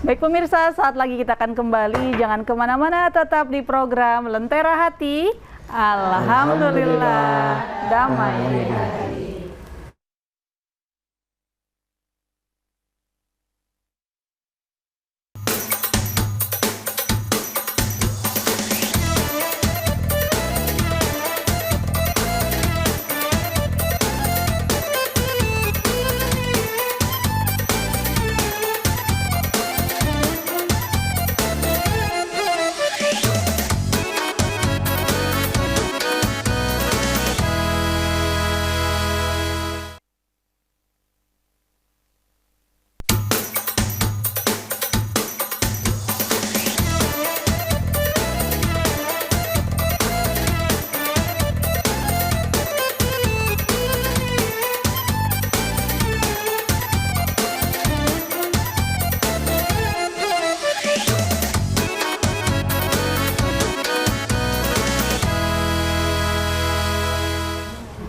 Baik pemirsa, saat lagi kita akan kembali. Jangan kemana-mana, tetap di program Lentera Hati. Alhamdulillah, damai hati.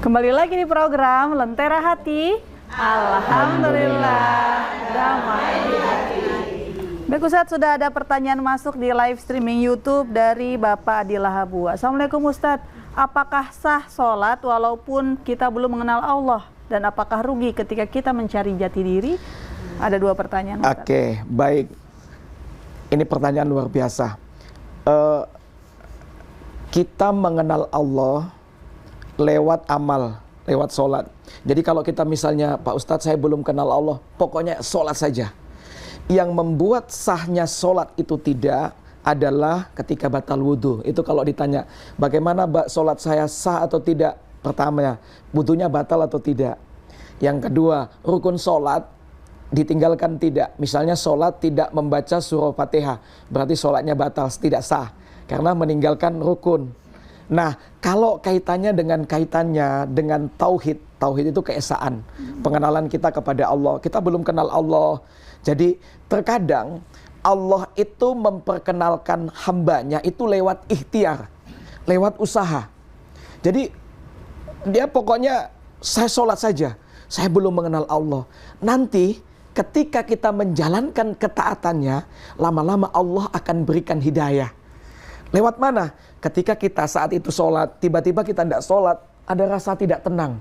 Kembali lagi di program Lentera Hati. Alhamdulillah, damai hati. Baik Ustadz, sudah ada pertanyaan masuk di live streaming YouTube dari Bapak Adillah Habu. Assalamualaikum Ustadz, apakah sah sholat walaupun kita belum mengenal Allah? Dan apakah rugi ketika kita mencari jati diri? Ada 2 pertanyaan Ustadz. Oke, baik. Ini pertanyaan luar biasa. Kita mengenal Allah lewat amal, lewat sholat. Jadi kalau kita misalnya, Pak Ustadz saya belum kenal Allah, pokoknya sholat saja. Yang membuat sahnya sholat itu tidak adalah ketika batal wudhu. Itu kalau ditanya, bagaimana sholat saya sah atau tidak? Pertama, wudhunya batal atau tidak. Yang kedua, rukun sholat ditinggalkan tidak. Misalnya sholat tidak membaca surah Fatihah, berarti sholatnya batal, tidak sah. Karena meninggalkan rukun. Nah, kalau kaitannya dengan tauhid. Tauhid itu keesaan, pengenalan kita kepada Allah. Kita belum kenal Allah. Jadi terkadang Allah itu memperkenalkan hambanya itu lewat ikhtiar, lewat usaha. Jadi dia pokoknya saya sholat saja, saya belum mengenal Allah. Nanti ketika kita menjalankan ketaatannya, lama-lama Allah akan berikan hidayah. Lewat mana? Ketika kita saat itu sholat, tiba-tiba kita tidak sholat, ada rasa tidak tenang,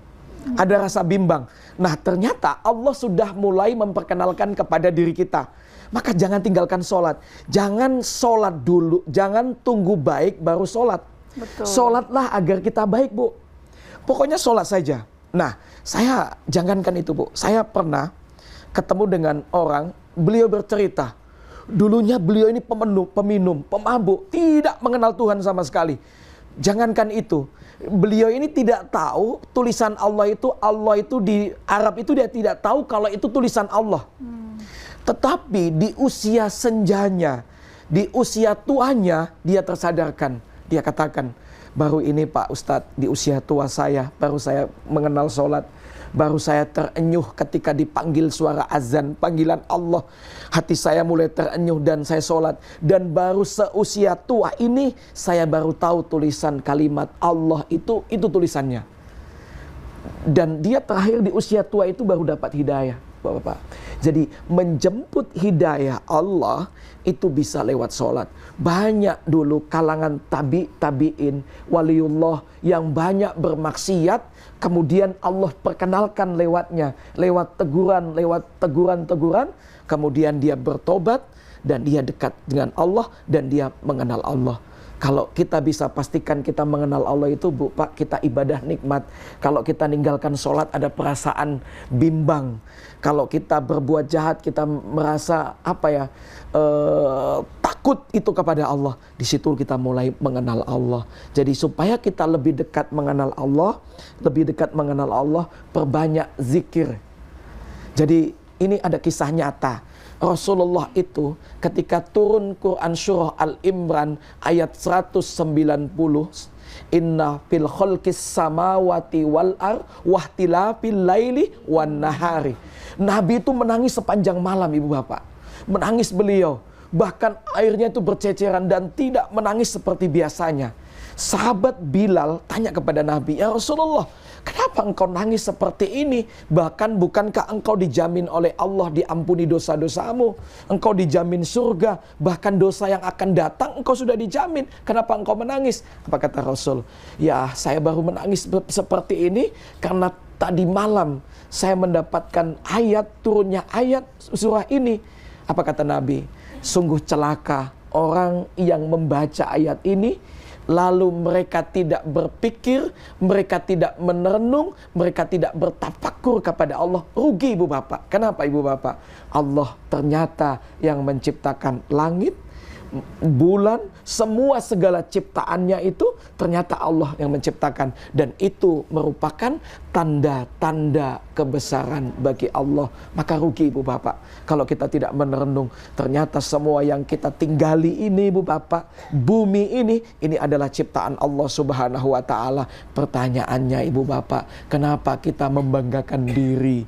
ada rasa bimbang. Nah, ternyata Allah sudah mulai memperkenalkan kepada diri kita. Maka jangan tinggalkan sholat. Jangan sholat dulu, jangan tunggu baik baru sholat. Betul. Sholatlah agar kita baik, Bu. Pokoknya sholat saja. Nah, saya jangankan itu, Bu. Saya pernah ketemu dengan orang, beliau bercerita. Dulunya beliau ini peminum, pemabuk, tidak mengenal Tuhan sama sekali. Jangankan itu, beliau ini tidak tahu tulisan Allah itu di Arab itu dia tidak tahu kalau itu tulisan Allah. Tetapi di usia senjanya, di usia tuanya dia tersadarkan. Dia katakan, baru ini Pak Ustadz, di usia tua saya, baru saya mengenal sholat. Baru saya terenyuh ketika dipanggil suara azan, panggilan Allah. Hati saya mulai terenyuh dan saya sholat. Dan baru seusia tua ini, saya baru tahu tulisan kalimat Allah itu tulisannya. Dan dia terakhir di usia tua itu baru dapat hidayah, Bapak-bapak. Jadi menjemput hidayah Allah itu bisa lewat sholat. Banyak dulu kalangan tabi'in, waliullah yang banyak bermaksiat, kemudian Allah perkenalkan lewatnya, lewat teguran, kemudian dia bertobat dan dia dekat dengan Allah dan dia mengenal Allah. Kalau kita bisa pastikan kita mengenal Allah itu, Bu, Pak, kita ibadah nikmat. Kalau kita ninggalkan sholat ada perasaan bimbang. Kalau kita berbuat jahat kita merasa takut itu kepada Allah. Di situ kita mulai mengenal Allah. Jadi supaya kita lebih dekat mengenal Allah, perbanyak zikir. Jadi ini ada kisah nyata. Rasulullah itu ketika turun Quran surah Al-Imran ayat 190, inna fil khalqis samawati wal ar wahtilafil laili wan nahari. Nabi itu menangis sepanjang malam, Ibu Bapak. Menangis beliau, bahkan airnya itu berceceran dan tidak menangis seperti biasanya. Sahabat Bilal tanya kepada Nabi, ya Rasulullah, kenapa engkau nangis seperti ini? Bahkan bukankah engkau dijamin oleh Allah diampuni dosa-dosamu? Engkau dijamin surga, bahkan dosa yang akan datang engkau sudah dijamin. Kenapa engkau menangis? Apa kata Rasul? Ya, saya baru menangis seperti ini karena tadi malam saya mendapatkan turunnya ayat surah ini. Apa kata Nabi? Sungguh celaka orang yang membaca ayat ini lalu mereka tidak berpikir, mereka tidak merenung, mereka tidak bertafakur kepada Allah. Rugi, Ibu Bapak. Kenapa, Ibu Bapak? Allah ternyata yang menciptakan langit, bulan, semua segala ciptaannya itu ternyata Allah yang menciptakan. Dan itu merupakan tanda-tanda kebesaran bagi Allah. Maka rugi, Ibu Bapak, kalau kita tidak merenung. Ternyata semua yang kita tinggali ini, Ibu Bapak, bumi ini adalah ciptaan Allah Subhanahu wa Ta'ala. Pertanyaannya, Ibu Bapak, kenapa kita membanggakan diri?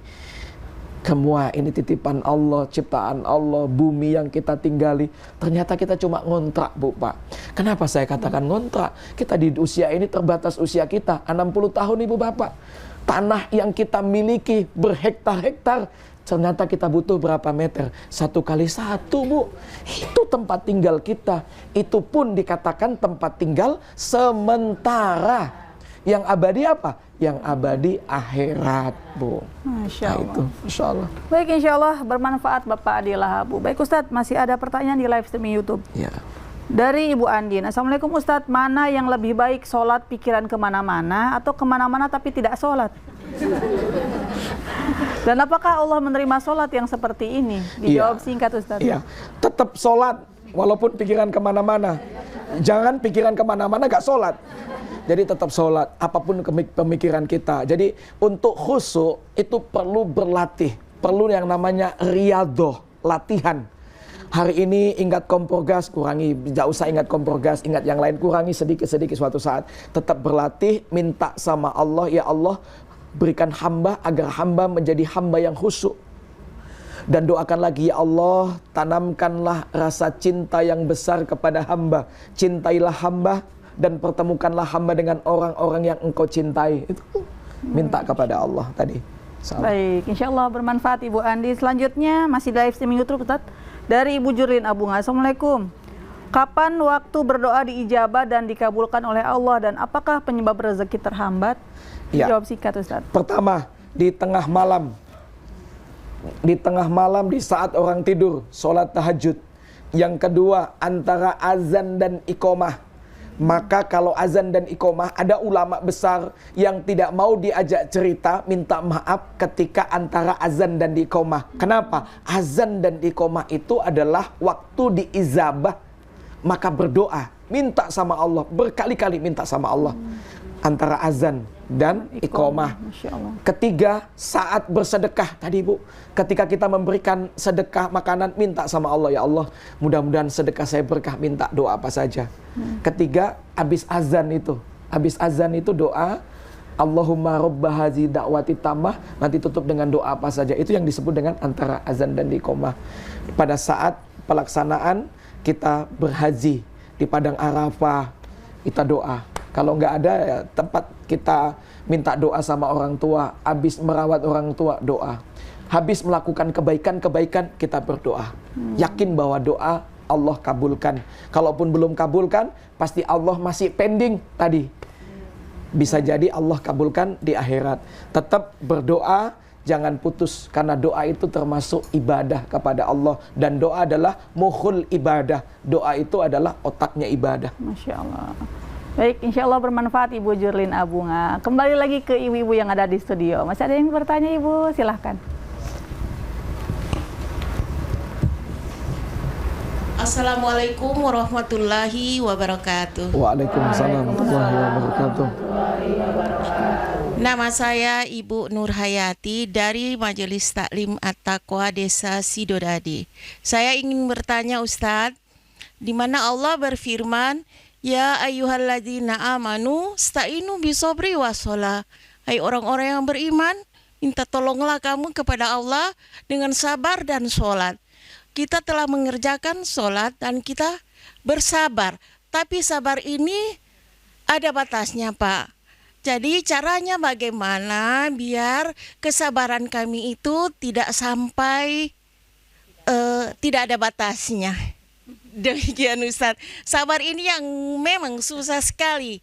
Semua ini titipan Allah, ciptaan Allah, bumi yang kita tinggali. Ternyata kita cuma ngontrak, Bu, Pak. Kenapa saya katakan ngontrak? Kita di usia ini terbatas usia kita, 60 tahun, Ibu Bapak. Tanah yang kita miliki berhektar-hektar, ternyata kita butuh berapa meter? 1x1, Bu. Itu tempat tinggal kita. Itu pun dikatakan tempat tinggal sementara. Yang abadi apa? Yang abadi akhirat, Bu. Masya Allah. Nah, itu, Masya Allah. Baik, insya Allah bermanfaat Bapak Adila Habu. Baik Ustadz, masih ada pertanyaan di live streaming YouTube. Ya. Dari Ibu Andin, Assalamualaikum Ustadz, mana yang lebih baik, sholat pikiran kemana-mana atau kemana-mana tapi tidak sholat? Dan apakah Allah menerima sholat yang seperti ini? Dijawab singkat Ustadz. Iya, tetap sholat walaupun pikiran kemana-mana. Jangan pikiran kemana-mana gak sholat. Jadi tetap sholat, apapun pemikiran kita. Jadi untuk khusyuk itu perlu berlatih. perlu yang namanya riyadhah, latihan. Hari ini ingat kompor gas, kurangi. Tidak usah ingat kompor gas, ingat yang lain, kurangi sedikit-sedikit suatu saat. Tetap berlatih, minta sama Allah, ya Allah berikan hamba agar hamba menjadi hamba yang khusyuk. Dan doakan lagi, ya Allah tanamkanlah rasa cinta yang besar kepada hamba. Cintailah hamba dan pertemukanlah hamba dengan orang-orang yang engkau cintai. Itu minta kepada Allah tadi. Baik, insya Allah bermanfaat Ibu Andi. Selanjutnya masih live streaming YouTube Ustaz. Dari Ibu Jurlin Abunga. Assalamualaikum. Kapan waktu berdoa diijabah dan dikabulkan oleh Allah, dan apakah penyebab rezeki terhambat? Ya. Jawab singkat Ustaz. Pertama, di tengah malam. Di tengah malam, di saat orang tidur, sholat tahajud. Yang kedua, antara azan dan iqomah. Maka kalau azan dan iqomah, ada ulama besar yang tidak mau diajak cerita, minta maaf ketika antara azan dan iqomah. Kenapa? Azan dan iqomah itu adalah waktu diizabah. Maka berdoa, minta sama Allah, berkali-kali minta sama Allah. Antara azan dan iqomah. Ketiga, saat bersedekah tadi Bu, ketika kita memberikan sedekah makanan, minta sama Allah, ya Allah mudah-mudahan sedekah saya berkah, minta doa apa saja. Ketiga, habis azan itu doa Allahumma robba hazi da'wati tamah, nanti tutup dengan doa apa saja. Itu yang disebut dengan antara azan dan iqomah. Pada saat pelaksanaan kita berhaji di Padang Arafah, kita doa. Kalau nggak ada ya, tempat kita minta doa sama orang tua. Habis merawat orang tua, doa. Habis melakukan kebaikan-kebaikan, kita berdoa. Yakin bahwa doa Allah kabulkan. Kalaupun belum kabulkan, pasti Allah masih pending tadi. Bisa jadi Allah kabulkan di akhirat. Tetap berdoa, jangan putus. Karena doa itu termasuk ibadah kepada Allah. Dan doa adalah mukhul ibadah. Doa itu adalah otaknya ibadah. Masya Allah. Baik, insya Allah bermanfaat Ibu Jurlin Abunga. Kembali lagi ke ibu-ibu yang ada di studio. Masih ada yang bertanya Ibu? Silahkan. Assalamualaikum warahmatullahi wabarakatuh. Waalaikumsalam warahmatullahi wabarakatuh. Nama saya Ibu Nur Hayati dari Majelis Taklim At-Taqwa Desa Sidodadi. Saya ingin bertanya Ustadz, di mana Allah berfirman, ya ayyuhalladzina amanu sta'inu bisobri wassalah. Hai orang-orang yang beriman, minta tolonglah kamu kepada Allah dengan sabar dan sholat. Kita telah mengerjakan sholat dan kita bersabar. Tapi sabar ini ada batasnya Pak. Jadi caranya bagaimana biar kesabaran kami itu tidak sampai tidak ada batasnya. Demikian Ustadz. Sabar ini yang memang susah sekali.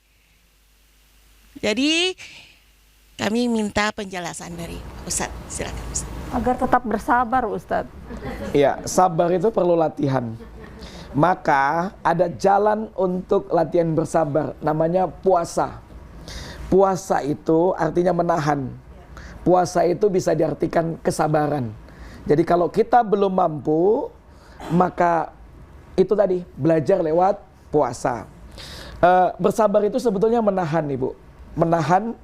Jadi kami minta penjelasan dari Ustadz. Silakan Ustadz. Agar tetap bersabar Ustadz. Ya, sabar itu perlu latihan. Maka ada jalan untuk latihan bersabar, namanya puasa. Puasa itu artinya menahan. Puasa itu bisa diartikan kesabaran. Jadi kalau kita belum mampu, maka itu tadi, belajar lewat puasa. Bersabar itu sebetulnya menahan Ibu. Menahan.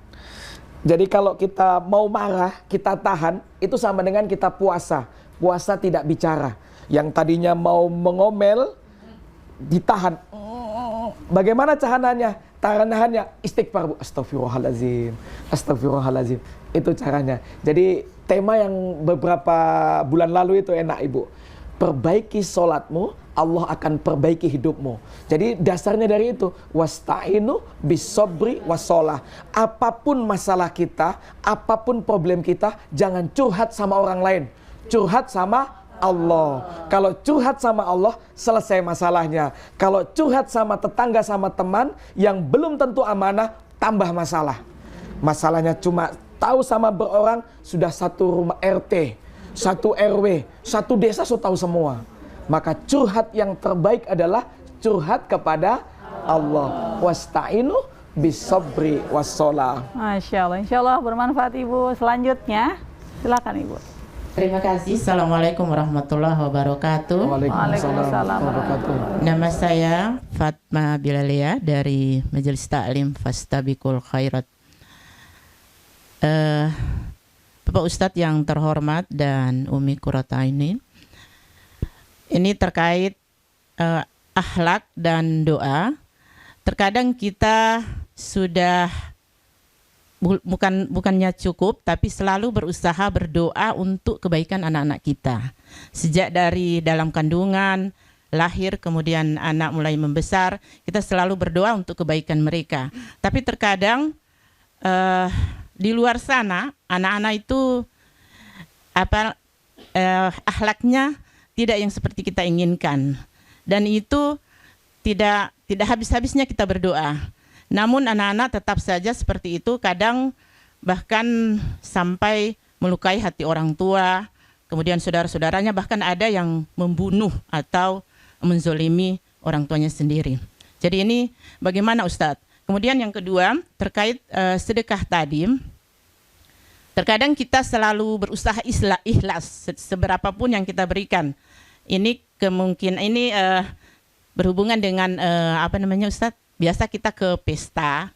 Jadi kalau kita mau marah, kita tahan, itu sama dengan kita puasa. Puasa tidak bicara. Yang tadinya mau mengomel, ditahan. Bagaimana caranya? Tahanannya istighfar, Bu. Astagfirullahaladzim. Astagfirullahaladzim. Itu caranya. Jadi tema yang beberapa bulan lalu itu enak Ibu. Perbaiki sholatmu, Allah akan perbaiki hidupmu. Jadi dasarnya dari itu, wasta'inu bisobri wassalah. Apapun masalah kita, apapun problem kita, jangan curhat sama orang lain. Curhat sama Allah. Kalau curhat sama Allah, selesai masalahnya. Kalau curhat sama tetangga, sama teman yang belum tentu amanah, tambah masalah. Masalahnya cuma tahu sama berorang, sudah satu rumah RT, satu RW, satu desa sudah tahu semua. Maka curhat yang terbaik adalah curhat kepada Allah. Wasta'inu bisobri wassalah. Masya Allah, insya Allah bermanfaat Ibu. Selanjutnya, silakan Ibu. Terima kasih. Assalamualaikum warahmatullahi wabarakatuh. Waalaikumsalam wabarakatuh. Nama saya Fatma Bilalia dari Majelis Taklim Fastabiqul Khairat. Bapak Ustadz yang terhormat dan Umi Qurrataini, ini terkait akhlak dan doa. Terkadang kita sudah bukannya cukup, tapi selalu berusaha berdoa untuk kebaikan anak-anak kita. Sejak dari dalam kandungan, lahir, kemudian anak mulai membesar, kita selalu berdoa untuk kebaikan mereka. Tapi terkadang di luar sana anak-anak itu akhlaknya tidak yang seperti kita inginkan, dan itu tidak habis-habisnya kita berdoa. Namun anak-anak tetap saja seperti itu, kadang bahkan sampai melukai hati orang tua, kemudian saudara-saudaranya, bahkan ada yang membunuh atau menzolimi orang tuanya sendiri. Jadi ini bagaimana Ustadz? Kemudian yang kedua terkait sedekah tadi, terkadang kita selalu berusaha ikhlas seberapapun yang kita berikan. Ini kemungkinan ini berhubungan dengan Ustadz? Biasa kita ke pesta,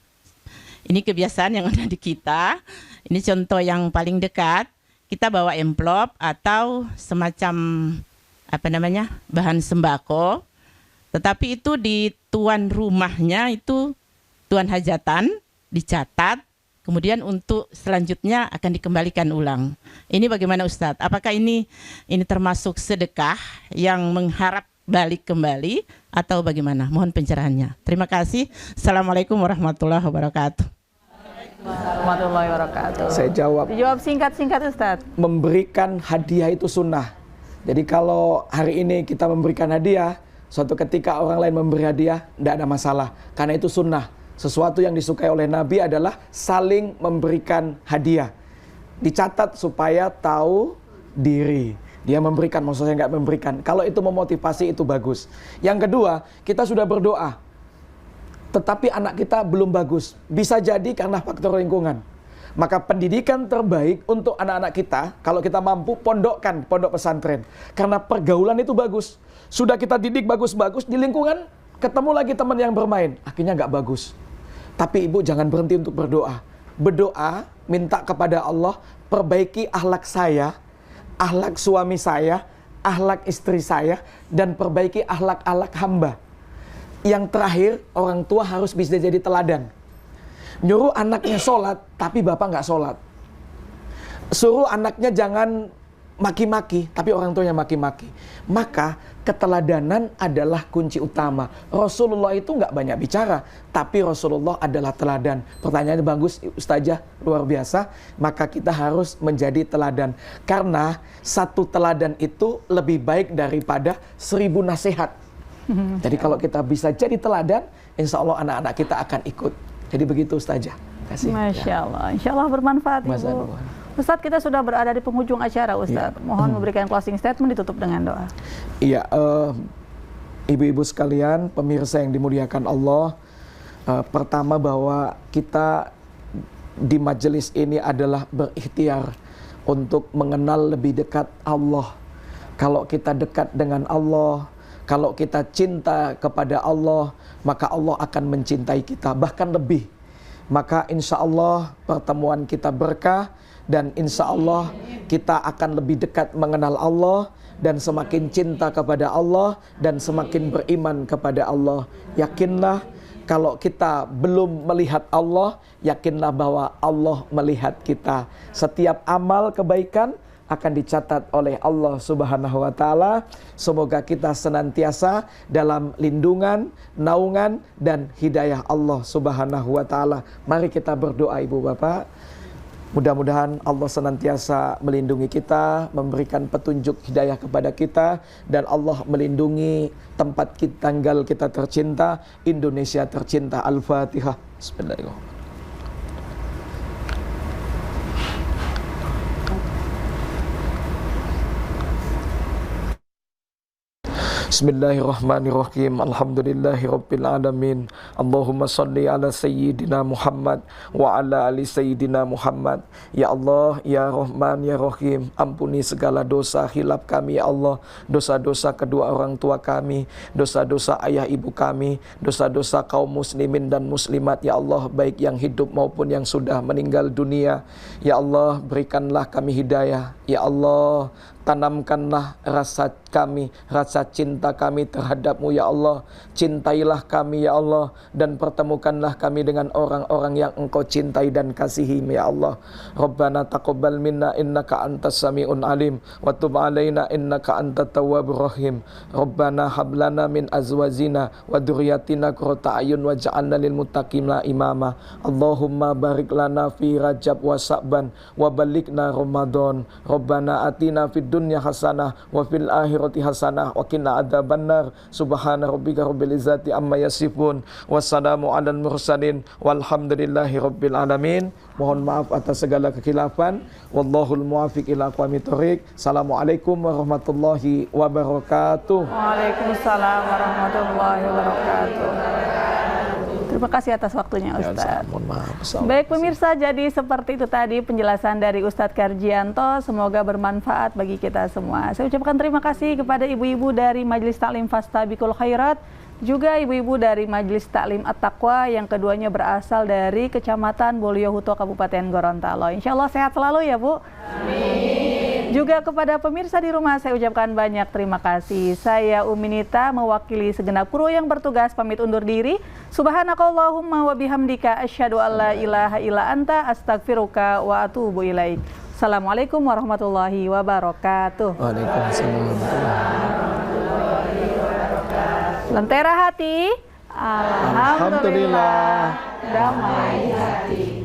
ini kebiasaan yang ada di kita. Ini contoh yang paling dekat, kita bawa amplop atau semacam bahan sembako, tetapi itu di tuan rumahnya itu tuan hajatan dicatat, kemudian untuk selanjutnya akan dikembalikan ulang. Ini bagaimana Ustadz? Apakah ini termasuk sedekah yang mengharap balik kembali atau bagaimana? Mohon pencerahannya. Terima kasih. Assalamualaikum warahmatullahi wabarakatuh. Warahmatullahi wabarakatuh. Saya jawab. Dijawab singkat-singkat Ustadz. Memberikan hadiah itu sunnah. Jadi kalau hari ini kita memberikan hadiah, suatu ketika orang lain memberi hadiah, tidak ada masalah. Karena itu sunnah. Sesuatu yang disukai oleh Nabi adalah saling memberikan hadiah. Dicatat supaya tahu diri. Dia memberikan, maksudnya nggak memberikan. Kalau itu memotivasi, itu bagus. Yang kedua, kita sudah berdoa, tetapi anak kita belum bagus. Bisa jadi karena faktor lingkungan. Maka pendidikan terbaik untuk anak-anak kita, kalau kita mampu, pondokkan, pondok pesantren. Karena pergaulan itu bagus. Sudah kita didik bagus-bagus, di lingkungan ketemu lagi teman yang bermain. Akhirnya nggak bagus. Tapi ibu jangan berhenti untuk berdoa. Berdoa, minta kepada Allah, perbaiki akhlak saya, akhlak suami saya, akhlak istri saya, dan perbaiki akhlak-akhlak hamba. Yang terakhir, orang tua harus bisa jadi teladan. Nyuruh anaknya sholat, tapi bapak nggak sholat. Suruh anaknya jangan maki-maki, tapi orang tuanya maki-maki. Maka keteladanan adalah kunci utama. Rasulullah itu nggak banyak bicara, tapi Rasulullah adalah teladan. Pertanyaannya bagus, Ustazah, luar biasa. Maka kita harus menjadi teladan. Karena satu teladan itu lebih baik daripada 1000 nasihat. Jadi kalau kita bisa jadi teladan, insya Allah anak-anak kita akan ikut. Jadi begitu Ustazah. Kasih. Masya Allah. Insya Allah bermanfaat Ibu. Ustadz, kita sudah berada di penghujung acara Ustadz. Ya. Mohon memberikan closing statement, ditutup dengan doa. Iya, ibu-ibu sekalian, pemirsa yang dimuliakan Allah. Pertama bahwa kita di majelis ini adalah berikhtiar untuk mengenal lebih dekat Allah. Kalau kita dekat dengan Allah, kalau kita cinta kepada Allah, maka Allah akan mencintai kita, bahkan lebih. Maka insya Allah pertemuan kita berkah, dan insya Allah kita akan lebih dekat mengenal Allah, dan semakin cinta kepada Allah, dan semakin beriman kepada Allah. Yakinlah kalau kita belum melihat Allah, yakinlah bahwa Allah melihat kita. Setiap amal kebaikan akan dicatat oleh Allah Subhanahu wa Ta'ala. Semoga kita senantiasa dalam lindungan, naungan, dan hidayah Allah Subhanahu wa Ta'ala. Mari kita berdoa Ibu Bapak. Mudah-mudahan Allah senantiasa melindungi kita, memberikan petunjuk hidayah kepada kita, dan Allah melindungi tempat kita tinggal kita tercinta, Indonesia tercinta. Al-Fatihah. Bismillahirrahmanirrahim. Bismillahirrahmanirrahim. Alhamdulillahirabbil alamin. Allahumma shalli ala sayyidina Muhammad wa ala ali sayyidina Muhammad. Ya Allah, ya Rahman, ya Rahim, ampuni segala dosa khilaf kami ya Allah, dosa-dosa kedua orang tua kami, dosa-dosa ayah ibu kami, dosa-dosa kaum muslimin dan muslimat ya Allah, baik yang hidup maupun yang sudah meninggal dunia. Ya Allah, berikanlah kami hidayah. Ya Allah, tanamkanlah rasa kami, rasa cinta kami terhadap-Mu ya Allah. Cintailah kami ya Allah, dan pertemukanlah kami dengan orang-orang yang Engkau cintai dan kasihi ya Allah. Rabbana taqabbal minna innaka antas sami'un alim wa tub alaina innaka antat tawwabur rahim. Rabbana hab lana min azwajina wa dzurriyyatina qurrata a'yun waj'alna lil muttaqina imama. Allahumma barik lana fi Rajab wa Sa'ban wa balighna Ramadan. Rabbana atina fid dunya hasanah wa fil akhirati hasanah wa qina adzabannar. Subhana rabbika rabbil izzati amma yasifun. Wassalamu alal mursalin walhamdulillahi rabbil alamin. Mohon maaf atas segala kekhilafan. Wallahul muwaffiq ila aqwamit thoriq. Assalamualaikum warahmatullahi wabarakatuh. Waalaikumsalam warahmatullahi wabarakatuh. Terima kasih atas waktunya Ustaz. Baik pemirsa, jadi seperti itu tadi penjelasan dari Ustadz Karjianto. Semoga bermanfaat bagi kita semua. Saya ucapkan terima kasih kepada ibu-ibu dari Majelis Taklim Fastabikul Khairat, juga ibu-ibu dari Majelis Taklim At-Taqwa yang keduanya berasal dari Kecamatan Boliohuto, Kabupaten Gorontalo. Insya Allah sehat selalu ya Bu. Amin. Juga kepada pemirsa di rumah saya ucapkan banyak terima kasih. Saya Uminita mewakili segenap kru yang bertugas pamit undur diri. Subhanakallahumma wa bihamdika asyhadu an la ilaha illa anta astaghfiruka wa atubu ilaik. Assalamualaikum warahmatullahi wabarakatuh. Waalaikumsalam. Lentera hati, alhamdulillah, damai hati.